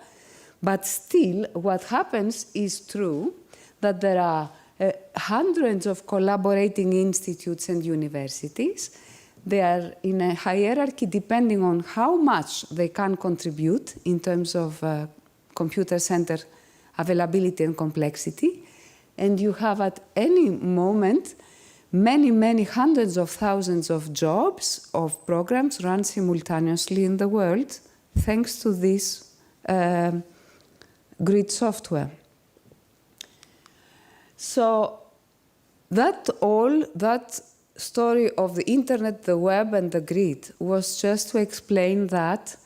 but still what happens is true that there are hundreds of collaborating institutes and universities. They are in a hierarchy depending on how much they can contribute in terms of computer center availability and complexity. And you have at any moment many, many hundreds of thousands of jobs, of programs run simultaneously in the world thanks to this grid software. So that story of the internet, the web, and the grid was just to explain that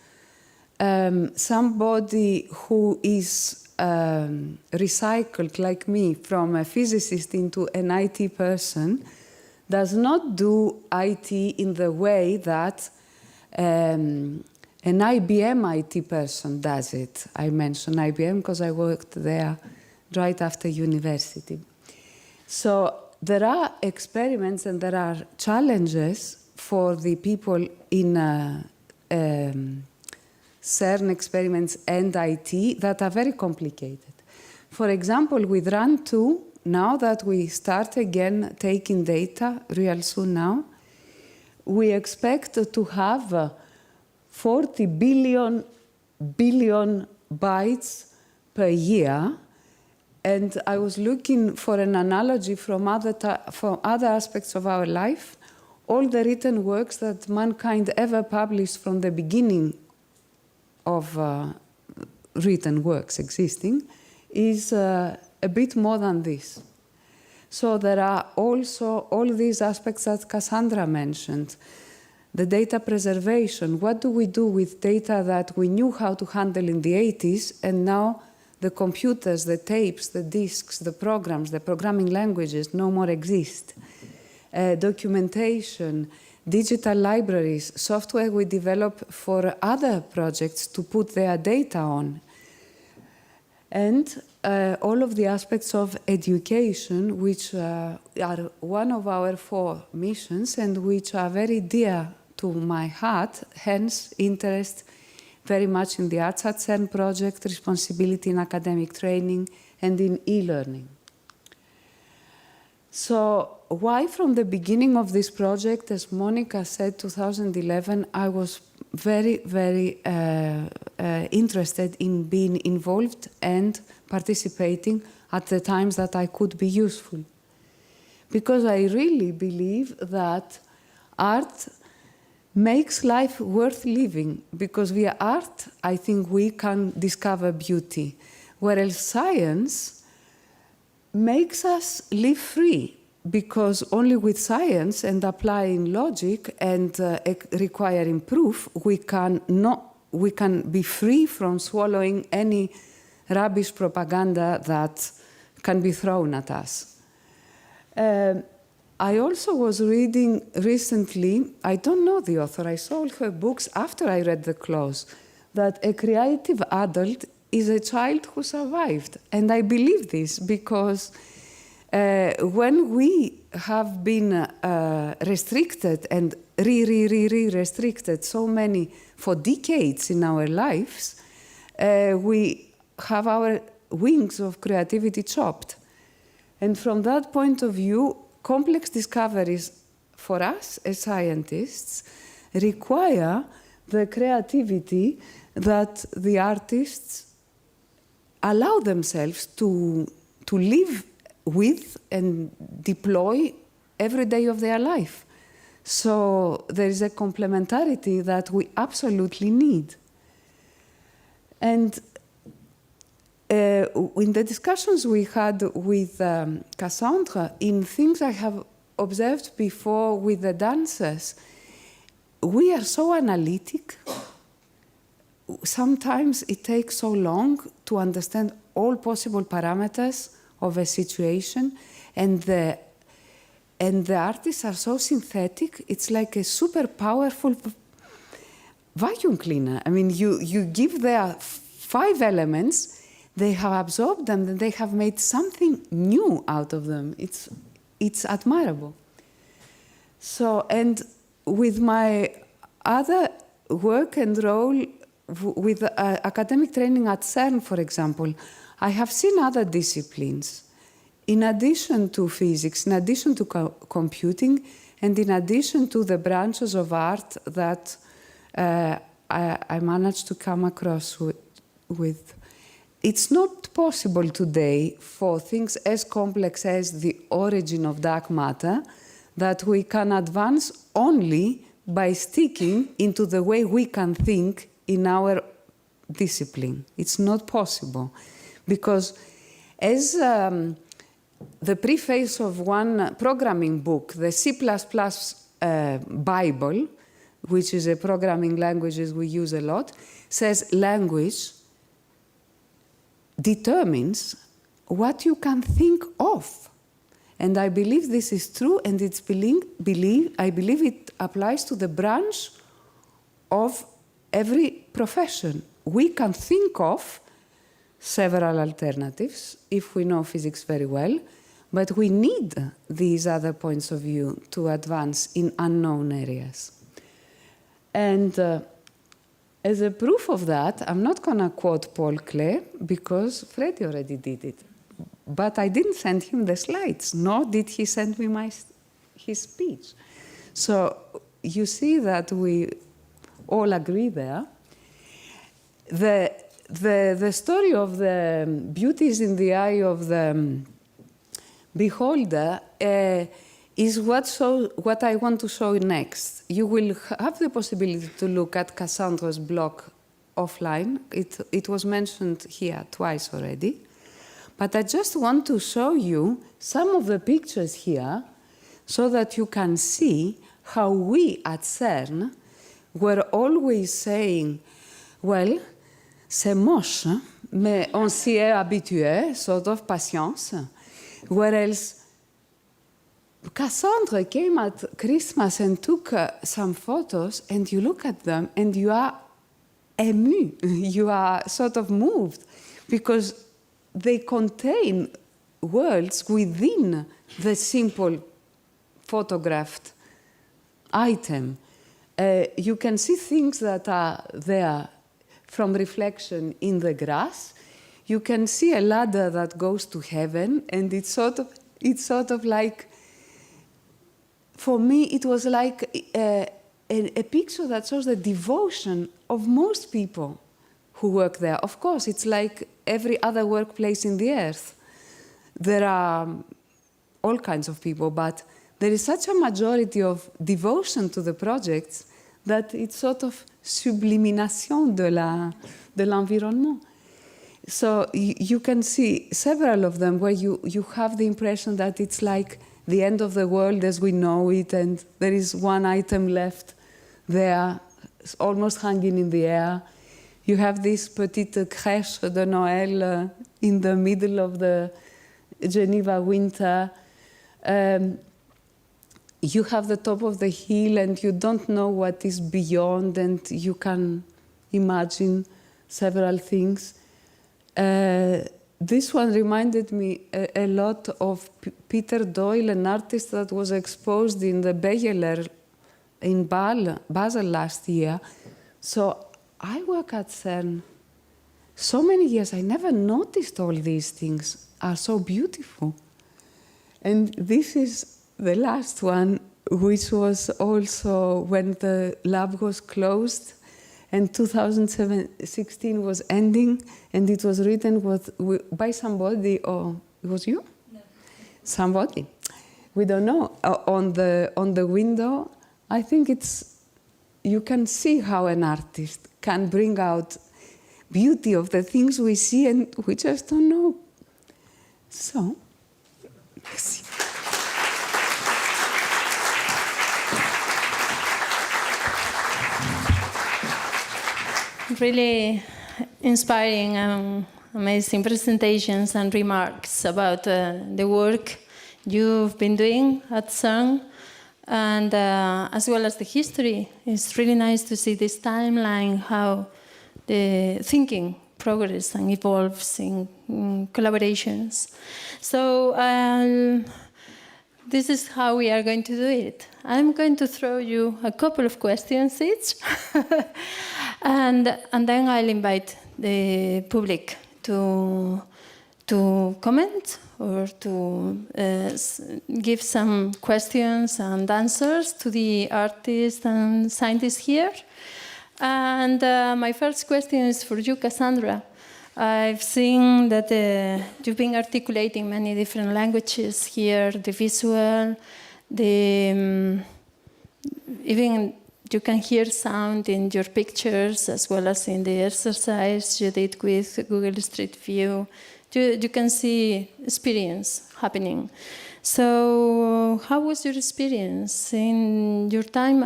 somebody who is recycled, like me, from a physicist into an IT person, does not do IT in the way that an IBM IT person does it. I mention IBM because I worked there right after university. So there are experiments and there are challenges for the people in CERN experiments and IT that are very complicated. For example, with RAN2, now that we start again taking data real soon now, we expect to have 40 billion bytes per year. And I was looking for an analogy from other aspects of our life. All the written works that mankind ever published from the beginning of written works existing is a bit more than this. So there are also all these aspects that Cassandra mentioned. The data preservation, what do we do with data that we knew how to handle in the 80s, and now the computers, the tapes, the disks, the programs, the programming languages no more exist. Documentation, digital libraries, software we develop for other projects to put their data on. And all of the aspects of education, which are one of our 4 missions and which are very dear to my heart, hence interest very much in the Arts at CERN project, responsibility in academic training, and in e-learning. So why from the beginning of this project, as Monica said, 2011, I was very, very interested in being involved and participating at the times that I could be useful. Because I really believe that art makes life worth living, because via art, I think we can discover beauty, whereas science makes us live free, because only with science and applying logic and requiring proof, we can be free from swallowing any rubbish propaganda that can be thrown at us. I also was reading recently, I don't know the author, I saw all her books after I read the close, that a creative adult is a child who survived. And I believe this because when we have been restricted and restricted so many for decades in our lives, we have our wings of creativity chopped. And from that point of view, complex discoveries for us as scientists require the creativity that the artists allow themselves to live with and deploy every day of their life. So there is a complementarity that we absolutely need. And in the discussions we had with Cassandre, in things I have observed before with the dancers, we are so analytic. Sometimes it takes so long to understand all possible parameters of a situation, and the artists are so synthetic. It's like a super powerful vacuum cleaner. I mean, you give their 5 elements, they have absorbed them, and they have made something new out of them. It's admirable. So, and with my other work and role with academic training at CERN, for example, I have seen other disciplines. In addition to physics, in addition to computing, and in addition to the branches of art that I managed to come across with. It's not possible today for things as complex as the origin of dark matter that we can advance only by sticking into the way we can think in our discipline. It's not possible. Because as the preface of one programming book, the C++ Bible, which is a programming language we use a lot, says language determines what you can think of. And I believe this is true, and I believe it applies to the branch of every profession. We can think of several alternatives if we know physics very well, but we need these other points of view to advance in unknown areas. And as a proof of that, I'm not going to quote Paul Klee because Freddie already did it. But I didn't send him the slides, nor did he send me his speech. So you see that we all agree there. The story of the beauty is in the eye of the beholder is what I want to show next. You will have the possibility to look at Cassandre's blog offline. It was mentioned here twice already. But I just want to show you some of the pictures here so that you can see how we at CERN were always saying, well, c'est moche, mais on s'y est habitué, sort of patience. Whereas Cassandre came at Christmas and took some photos, and you look at them and you are ému, you are sort of moved, because they contain worlds within the simple photographed item. You can see things that are there from reflection in the grass. You can see a ladder that goes to heaven, and it's sort of like, for me, it was like a picture that shows the devotion of most people who work there. Of course, it's like every other workplace in the earth. There are all kinds of people, but there is such a majority of devotion to the projects that it's sort of sublimination de l'environnement. So you can see several of them where you have the impression that it's like the end of the world as we know it, and there is one item left there, almost hanging in the air. You have this petite crèche de Noël in the middle of the Geneva winter. You have the top of the hill and you don't know what is beyond, and you can imagine several things. This one reminded me a lot of Peter Doyle, an artist that was exposed in the Beyeler in Basel last year. So I work at CERN so many years, I never noticed all these things are so beautiful. And this is the last one, which was also when the lab was closed and 2016 was ending, and it was written by somebody, or it was you? No. Somebody. We don't know. On the window, I think you can see how an artist can bring out beauty of the things we see and we just don't know. So, merci. Really inspiring and amazing presentations and remarks about the work you've been doing at CERN, and as well as the history. It's really nice to see this timeline, how the thinking progresses and evolves in collaborations. So this is how we are going to do it. I'm going to throw you a couple of questions each, and then I'll invite the public to comment or to give some questions and answers to the artists and scientists here. And my first question is for you, Cassandra. I've seen that you've been articulating many different languages here, the visual, even you can hear sound in your pictures as well as in the exercise you did with Google Street View. You can see experience happening. So how was your experience in your time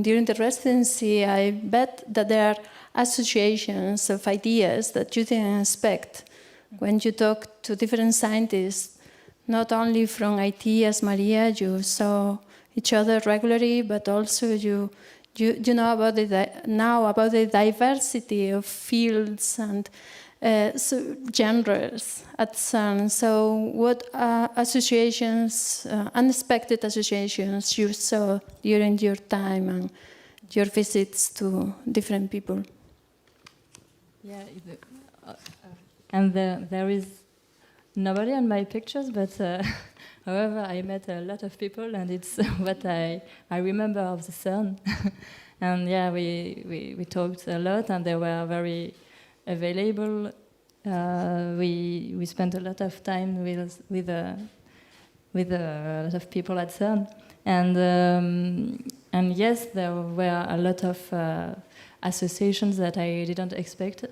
during the residency? I bet that there are associations of ideas that you didn't expect when you talk to different scientists not only from IT as Maria, you saw each other regularly, but also you know about the diversity of fields and genres at CERN. So what associations, unexpected associations you saw during your time and your visits to different people? Yeah, and there is nobody on my pictures, but however, I met a lot of people, and it's what I remember of the CERN. And yeah, we talked a lot, and they were very available. We spent a lot of time with a lot of people at CERN, and yes, there were a lot of associations that I didn't expect.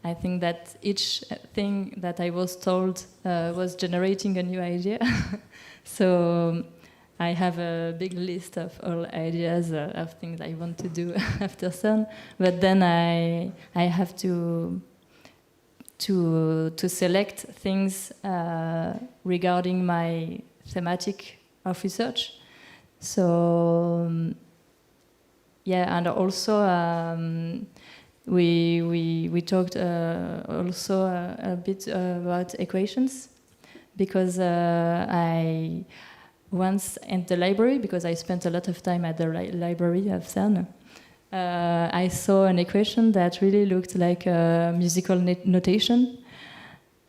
I think that each thing that I was told was generating a new idea. So I have a big list of all ideas of things I want to do after CERN, but then I have to select things regarding my thematic of research. So yeah, and also we talked also a bit about equations, because I once in the library, because I spent a lot of time at the library of CERN, I saw an equation that really looked like a musical notation,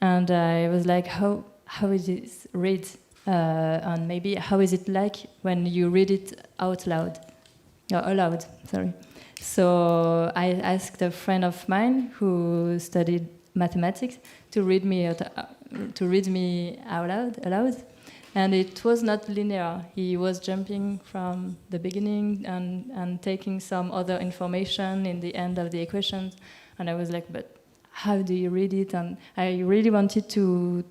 and I was like, how is it read, and maybe how is it like when you read it out loud, or aloud, sorry. So I asked a friend of mine who studied mathematics to read me out loud. And it was not linear. He was jumping from the beginning and taking some other information in the end of the equations. And I was like, but how do you read it? And I really wanted to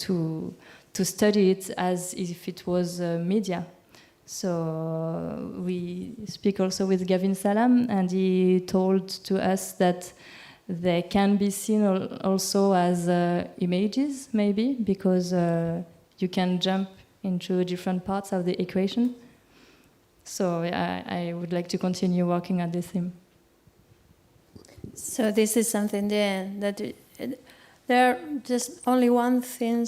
study it as if it was media. So we speak also with Gavin Salam, and he told to us that they can be seen also as images, maybe, because you can jump into different parts of the equation. So I would like to continue working on this theme. So this is something that there are just only one thing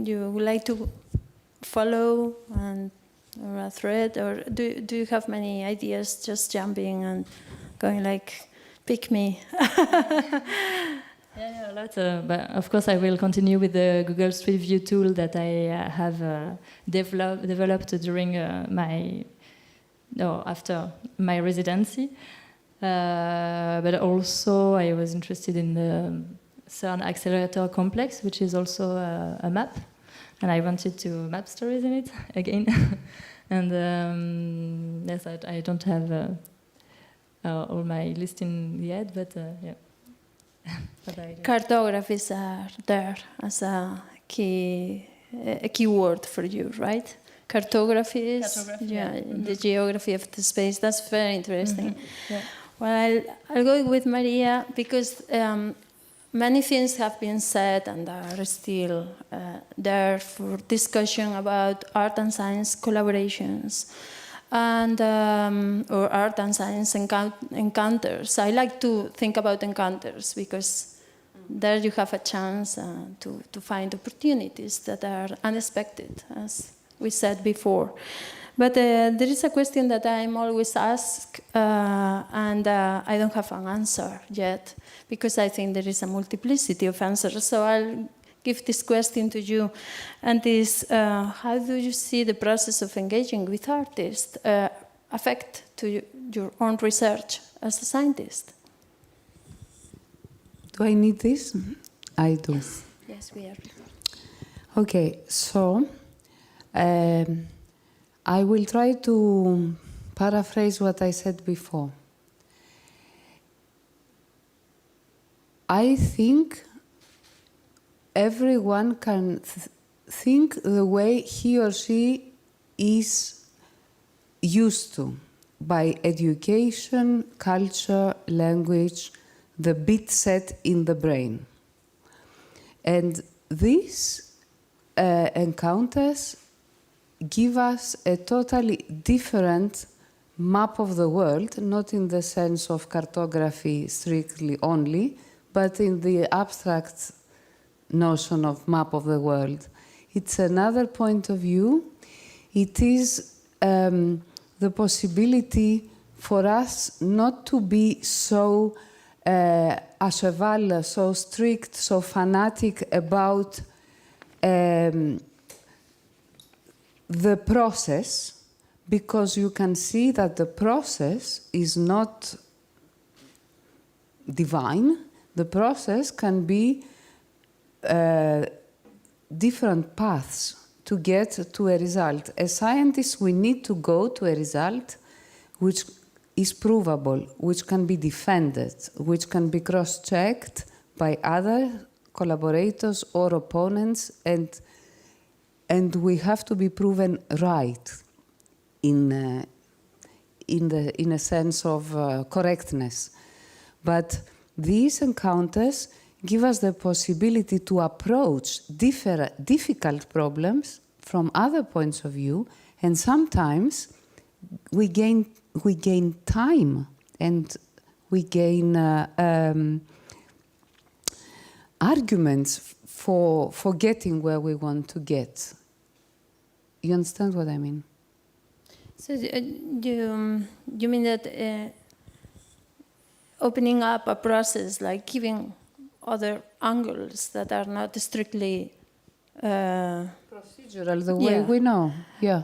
you would like to follow, or a thread, or do you have many ideas just jumping and going like, pick me? Yeah, a lot. But of course, I will continue with the Google Street View tool that I have developed during after my residency. But also, I was interested in the CERN Accelerator Complex, which is also a map, and I wanted to map stories in it again. And yes, I don't have all my list in the head, but yeah. Cartographies are there as a keyword for you, right? Cartography, yeah, the geography of the space. That's very interesting. Mm-hmm. Yeah. Well, I'll go with Maria, because many things have been said and are still there for discussion about art and science collaborations, and or art and science encounters. I like to think about encounters, because there you have a chance to find opportunities that are unexpected, as we said before. But there is a question that I'm always asked, and I don't have an answer yet, because I think there is a multiplicity of answers. So I'll give this question to you, and is how do you see the process of engaging with artists affect to your own research as a scientist? Do I need this? I do. Yes, we are. Okay, so I will try to paraphrase what I said before. I think everyone can think the way he or she is used to, by education, culture, language, the bit set in the brain. And these encounters give us a totally different map of the world, not in the sense of cartography strictly only, but in the abstract notion of map of the world. It's another point of view. It is the possibility for us not to be so à cheval, so strict, so fanatic about the process, because you can see that the process is not divine. The process can be different paths to get to a result. As scientists, we need to go to a result which is provable, which can be defended, which can be cross-checked by other collaborators or opponents, and we have to be proven right in a sense of correctness. But these encounters give us the possibility to approach difficult problems from other points of view, and sometimes we gain time and we gain arguments for getting where we want to get. You understand what I mean? So you mean that opening up a process, like giving other angles that are not strictly procedural, the way we know, yeah.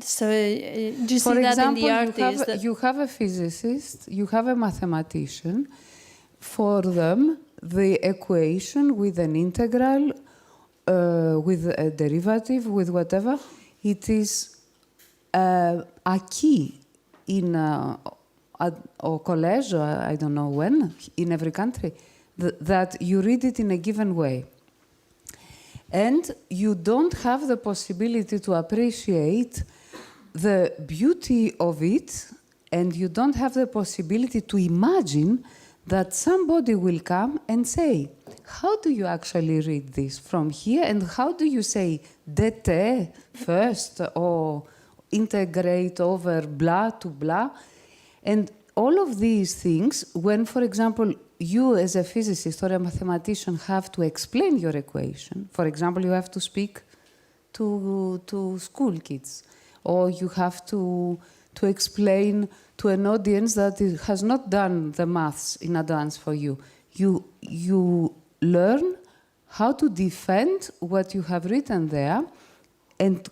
So do you For see that in example, the artist? you have a physicist, you have a mathematician. For them, the equation with an integral, with a derivative, with whatever, it is a key in or college, or I don't know when, in every country, that you read it in a given way. And you don't have the possibility to appreciate the beauty of it, and you don't have the possibility to imagine that somebody will come and say, how do you actually read this from here, and how do you say dt first, or integrate over blah to blah? And all of these things, when, for example, you as a physicist or a mathematician have to explain your equation, for example, you have to speak to school kids, or you have to explain to an audience that has not done the maths in advance for you. You learn how to defend what you have written there and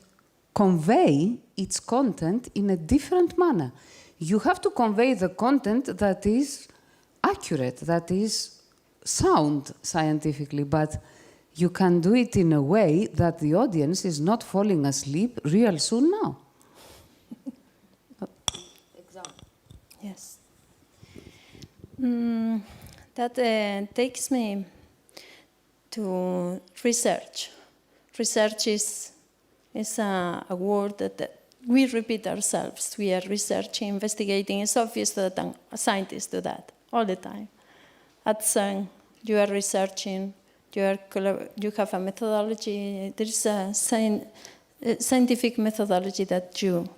convey its content in a different manner. You have to convey the content that is accurate, that is sound scientifically, but you can do it in a way that the audience is not falling asleep real soon now. Yes. That takes me to research. Research is a word that we repeat ourselves. We are researching, investigating. It's obvious that scientists do that all the time. At CERN, you are researching, you have a methodology. There is a scientific methodology that you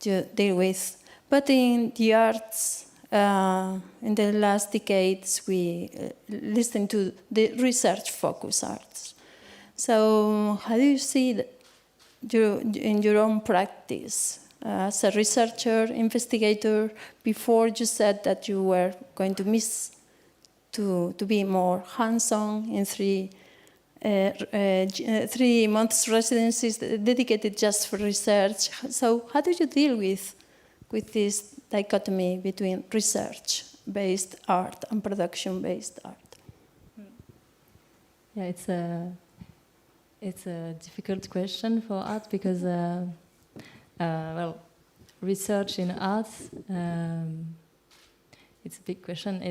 deal with. But in the arts, in the last decades, we listen to the research-focused arts. So how do you see in your own practice as a researcher, investigator? Before you said that you were going to miss to be more hands-on in 3 months residencies dedicated just for research. So how do you deal with this dichotomy between research-based art and production-based art? Yeah, it's a difficult question for art because, well, research in art, it's a big question.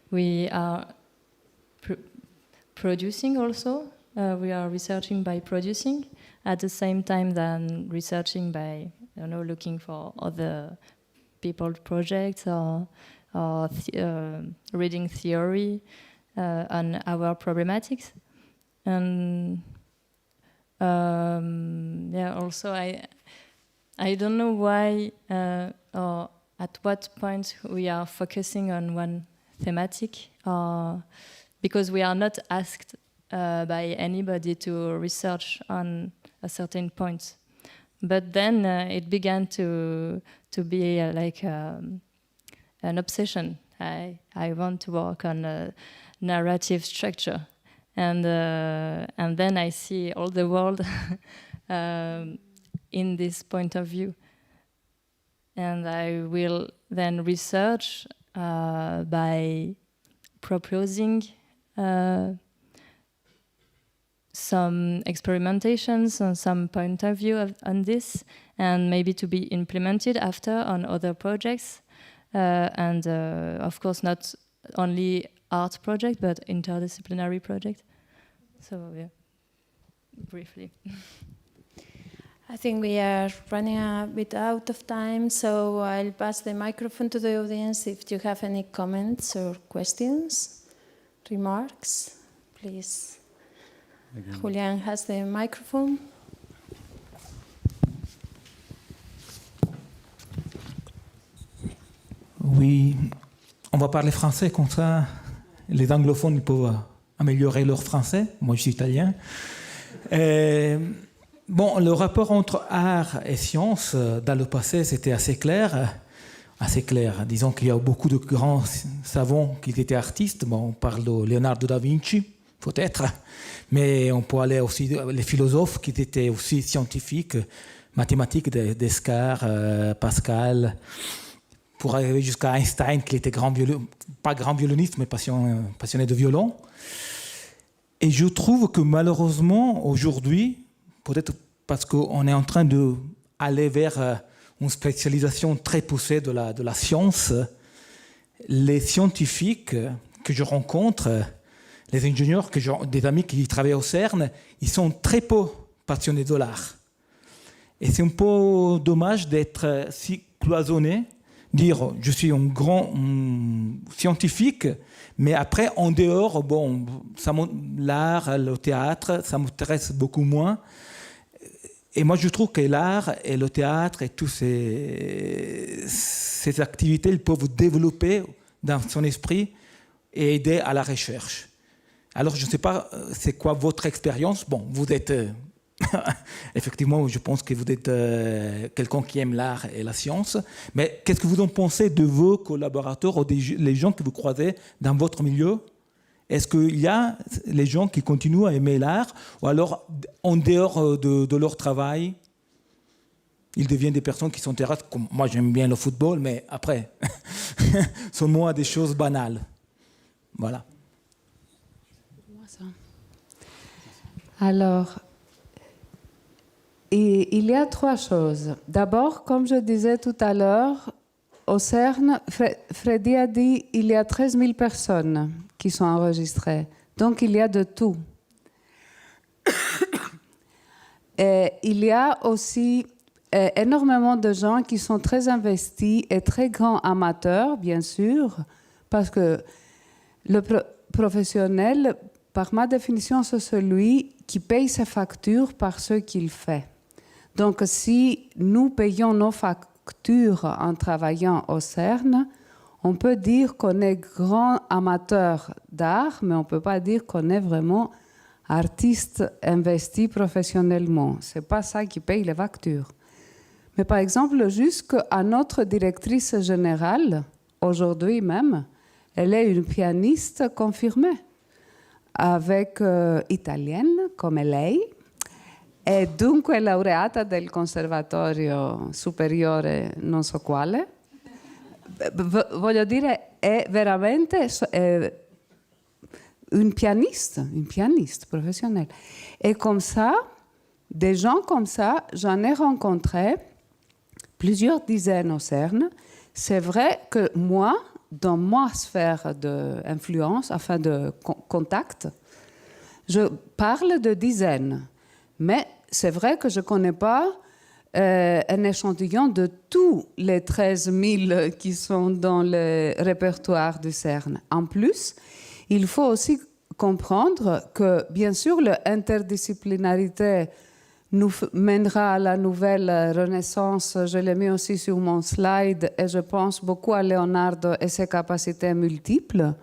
We are producing also. We are researching by producing at the same time than researching by, looking for other people's projects or or reading theory on our problematics. And also I don't know why or at what point we are focusing on one thematic, because we are not asked by anybody to research on a certain point. But then it began to be like an obsession. I want to work on a narrative structure, and then I see all the world in this point of view, and I will then research by proposing some experimentations on some point of view on this, and maybe to be implemented after on other projects, and of course not only art project but interdisciplinary project. So yeah, briefly. I think we are running a bit out of time, so I'll pass the microphone to the audience. If you have any comments or questions, remarks, please. Julian has the microphone. Oui, on va parler français, comme ça les anglophones ils peuvent améliorer leur français. Moi, je suis italien. Bon, le rapport entre art et science, dans le passé, c'était assez clair. Disons qu'il y a beaucoup de grands savants qui étaient artistes. Bon, on parle de Leonardo da Vinci, peut-être, mais on peut aller aussi les philosophes qui étaient aussi scientifiques, mathématiques, Descartes, Pascal, pour arriver jusqu'à Einstein, qui était pas grand violoniste, mais passionné de violon. Et je trouve que malheureusement, aujourd'hui, peut-être parce qu'on est en train d'aller vers une spécialisation très poussée de la science, les scientifiques que je rencontre, les ingénieurs, des amis qui travaillent au CERN, ils sont très peu passionnés de l'art. Et c'est un peu dommage d'être si cloisonné, dire je suis un grand scientifique, mais après, en dehors, bon, l'art, le théâtre, ça m'intéresse beaucoup moins. Et moi, je trouve que l'art et le théâtre et toutes ces activités, ils peuvent développer dans son esprit et aider à la recherche. Alors, je ne sais pas, c'est quoi votre expérience? Bon, vous êtes... effectivement, je pense que vous êtes quelqu'un qui aime l'art et la science. Mais qu'est-ce que vous en pensez de vos collaborateurs ou les gens que vous croisez dans votre milieu? Est-ce qu'il y a les gens qui continuent à aimer l'art, ou alors, en dehors de leur travail, ils deviennent des personnes qui s'intéressent, comme moi j'aime bien le football, mais après, sont moins des choses banales. Voilà. Alors, il y a trois choses. D'abord, comme je disais tout à l'heure, au CERN, Freddy a dit qu'il y a 13 000 personnes qui sont enregistrées. Donc, il y a de tout. Et il y a aussi énormément de gens qui sont très investis et très grands amateurs, bien sûr, parce que le professionnel, par ma définition, c'est celui qui paye ses factures par ce qu'il fait. Donc, si nous payons nos factures en travaillant au CERN, on peut dire qu'on est grand amateur d'art, mais on ne peut pas dire qu'on est vraiment artiste investi professionnellement. Ce n'est pas ça qui paye les factures. Mais par exemple, jusqu'à notre directrice générale, aujourd'hui même, elle est une pianiste confirmée, avec italienne come lei, e dunque laureata del Conservatorio Superiore non so quale. Voglio dire, è veramente une pianiste professionnelle. Et comme ça, des gens comme ça, j'en ai rencontré plusieurs dizaines au CERN. C'est vrai que moi, dans ma sphère d'influence, enfin de contact, je parle de dizaines. Mais c'est vrai que je ne connais pas un échantillon de tous les 13 000 qui sont dans le répertoire du CERN. En plus, il faut aussi comprendre que, bien sûr, l'interdisciplinarité nous mènera à la nouvelle renaissance. Je l'ai mis aussi sur mon slide et je pense beaucoup à Leonardo et ses capacités multiples.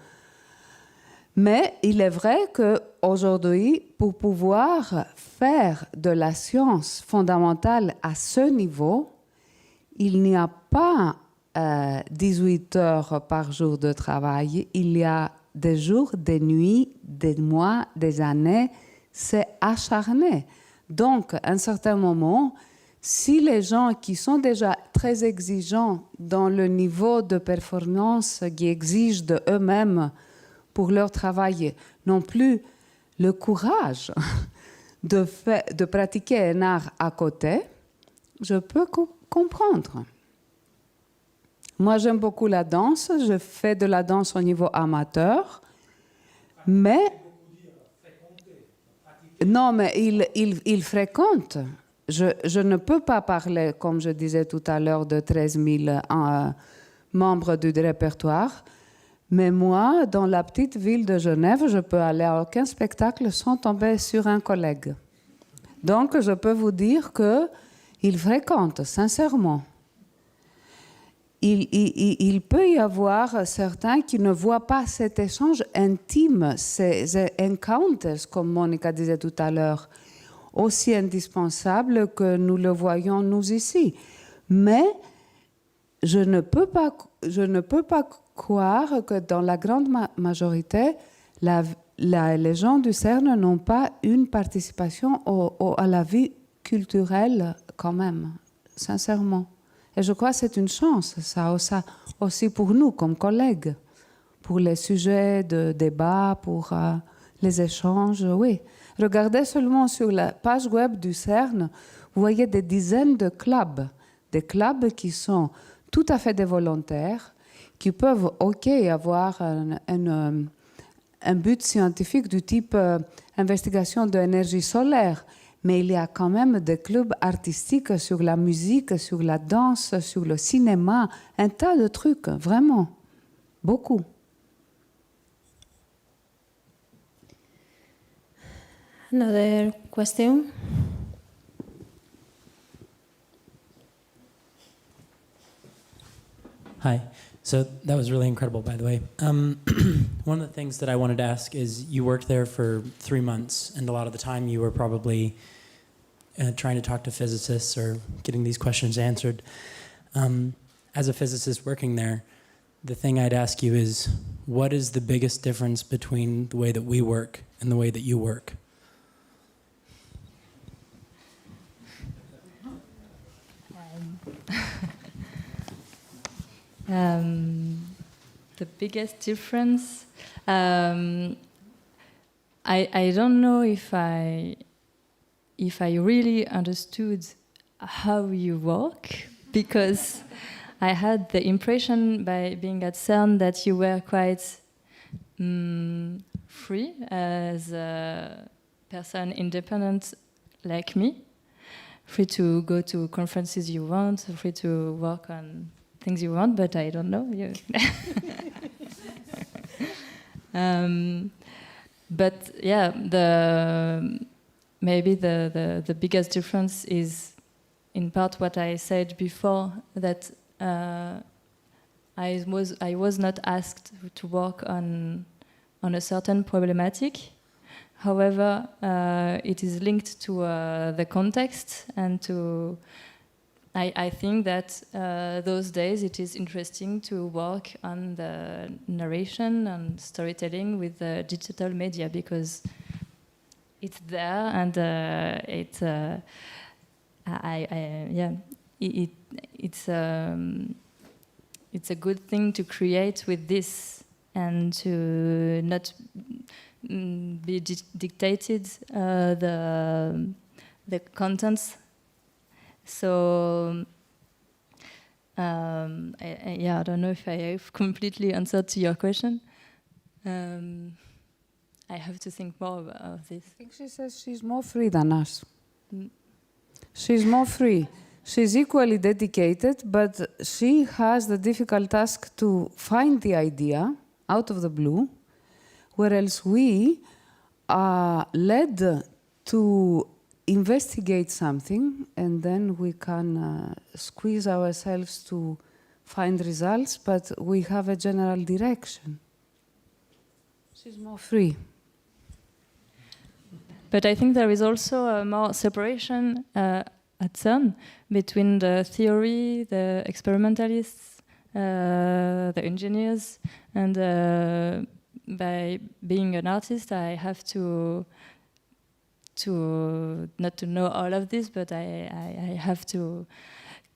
Mais il est vrai qu'aujourd'hui, pour pouvoir faire de la science fondamentale à ce niveau, il n'y a pas 18 heures par jour de travail. Il y a des jours, des nuits, des mois, des années. C'est acharné. Donc, à un certain moment, si les gens qui sont déjà très exigeants dans le niveau de performance qui exigent d'eux-mêmes pour leur travail n'ont plus le courage de pratiquer un art à côté, je peux comprendre. Moi, j'aime beaucoup la danse. Je fais de la danse au niveau amateur. Mais... Non, mais il fréquente. Je ne peux pas parler, comme je disais tout à l'heure, de 13 000 membres du répertoire. Mais moi, dans la petite ville de Genève, je peux aller à aucun spectacle sans tomber sur un collègue. Donc, je peux vous dire qu'il fréquente, sincèrement. Il peut y avoir certains qui ne voient pas cet échange intime, ces encounters, comme Monica disait tout à l'heure, aussi indispensable que nous le voyons nous ici. Mais je ne peux pas croire que dans la grande majorité, les gens du CERN n'ont pas une participation à la vie culturelle quand même, sincèrement. Et je crois que c'est une chance, ça aussi pour nous comme collègues, pour les sujets de débat, pour les échanges, oui. Regardez seulement sur la page web du CERN, vous voyez des dizaines de clubs, des clubs qui sont tout à fait des volontaires, qui peuvent, avoir un but scientifique du type investigation de l'énergie solaire, mais il y a quand même des clubs artistiques sur la musique, sur la danse, sur le cinéma, un tas de trucs, vraiment, beaucoup. Another question? Hi. So that was really incredible, by the way. One of the things that I wanted to ask is you worked there for 3 months, and a lot of the time you were probably trying to talk to physicists or getting these questions answered. As a physicist working there, the thing I'd ask you is, what is the biggest difference between the way that we work and the way that you work? The biggest difference, I don't know if I really understood how you work, because I had the impression by being at CERN that you were quite free as a person independent like me, free to go to conferences you want, free to work on things you want, but I don't know. But yeah, maybe the biggest difference is in part what I said before, that I was not asked to work on a certain problematic. However, it is linked to the context and to. I think that those days it is interesting to work on the narration and storytelling with the digital media, because it's there and it's a good thing to create with this and to not be dictated the contents. So, I don't know if I have completely answered to your question. I have to think more of this. I think she says she's more free than us. She's more free. She's equally dedicated, but she has the difficult task to find the idea out of the blue, whereas we are led to investigate something, and then we can squeeze ourselves to find results, but we have a general direction. She's more free. But I think there is also a more separation at CERN between the theory, the experimentalists, the engineers, and by being an artist, I have to not to know all of this, but I have to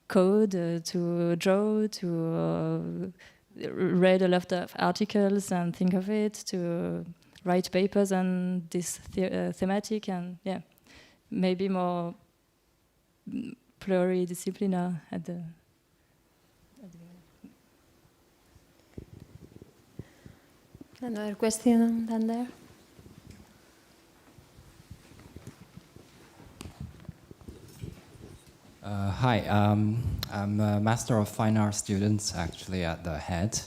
code, to draw, to read a lot of articles and think of it, to write papers on this thematic, and yeah, maybe more pluridisciplinary at the Another question down there. Hi, I'm a Master of Fine Arts student actually at the head.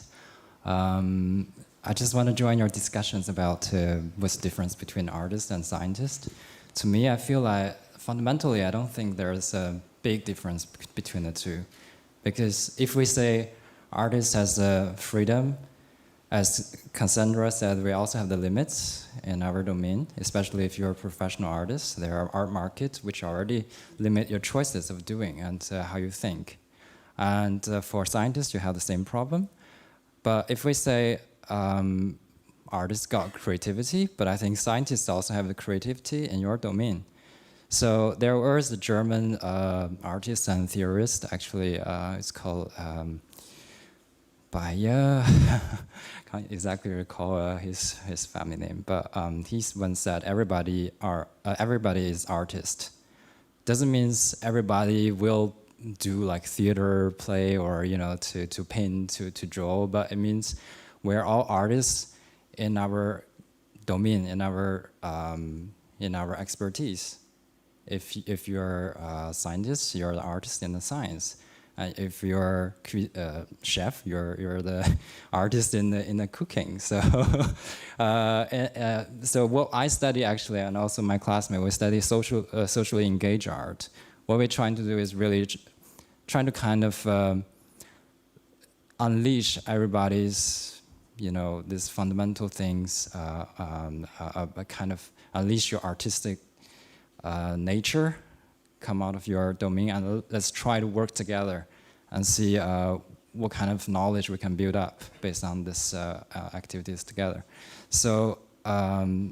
I just want to join your discussions about what's the difference between artist and scientist. To me, I feel like fundamentally, I don't think there's a big difference between the two. Because if we say artist has freedom, as Cassandra said, we also have the limits in our domain, especially if you're a professional artist. There are art markets which already limit your choices of doing and how you think. And for scientists, you have the same problem. But if we say artists got creativity, but I think scientists also have the creativity in your domain. So there was a German artist and theorist, actually, it's called Bayer. Can't exactly recall his family name, but he once said everybody is artist. Doesn't mean everybody will do like theater, play, or to paint, to draw, but it means we're all artists in our domain, in our expertise. If you're a scientist, you're an artist in the science. If you're a chef, you're the artist in the cooking. So, so what I study actually, and also my classmate, we study socially engaged art. What we're trying to do is really trying to kind of unleash everybody's, these fundamental things, kind of unleash your artistic nature, come out of your domain, and let's try to work together and see what kind of knowledge we can build up based on this activities together. So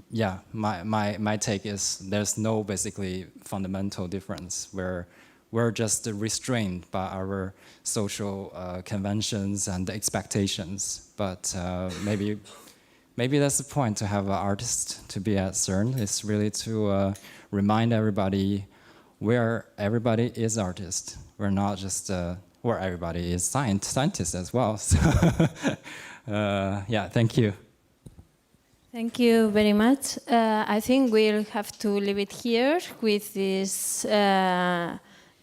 yeah, my take is there's no basically fundamental difference where we're just restrained by our social conventions and expectations. But maybe that's the point to have an artist to be at CERN. It's really to remind everybody where everybody is artist. We're not just where everybody is scientist as well. So yeah, thank you. Thank you very much. I think we'll have to leave it here with this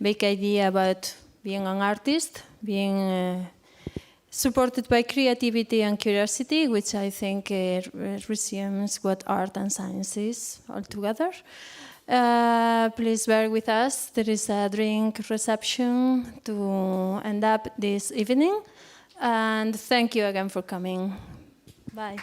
big idea about being an artist, being supported by creativity and curiosity, which I think resumes what art and science is altogether. Please bear with us. There is a drink reception to end up this evening. And thank you again for coming. Bye.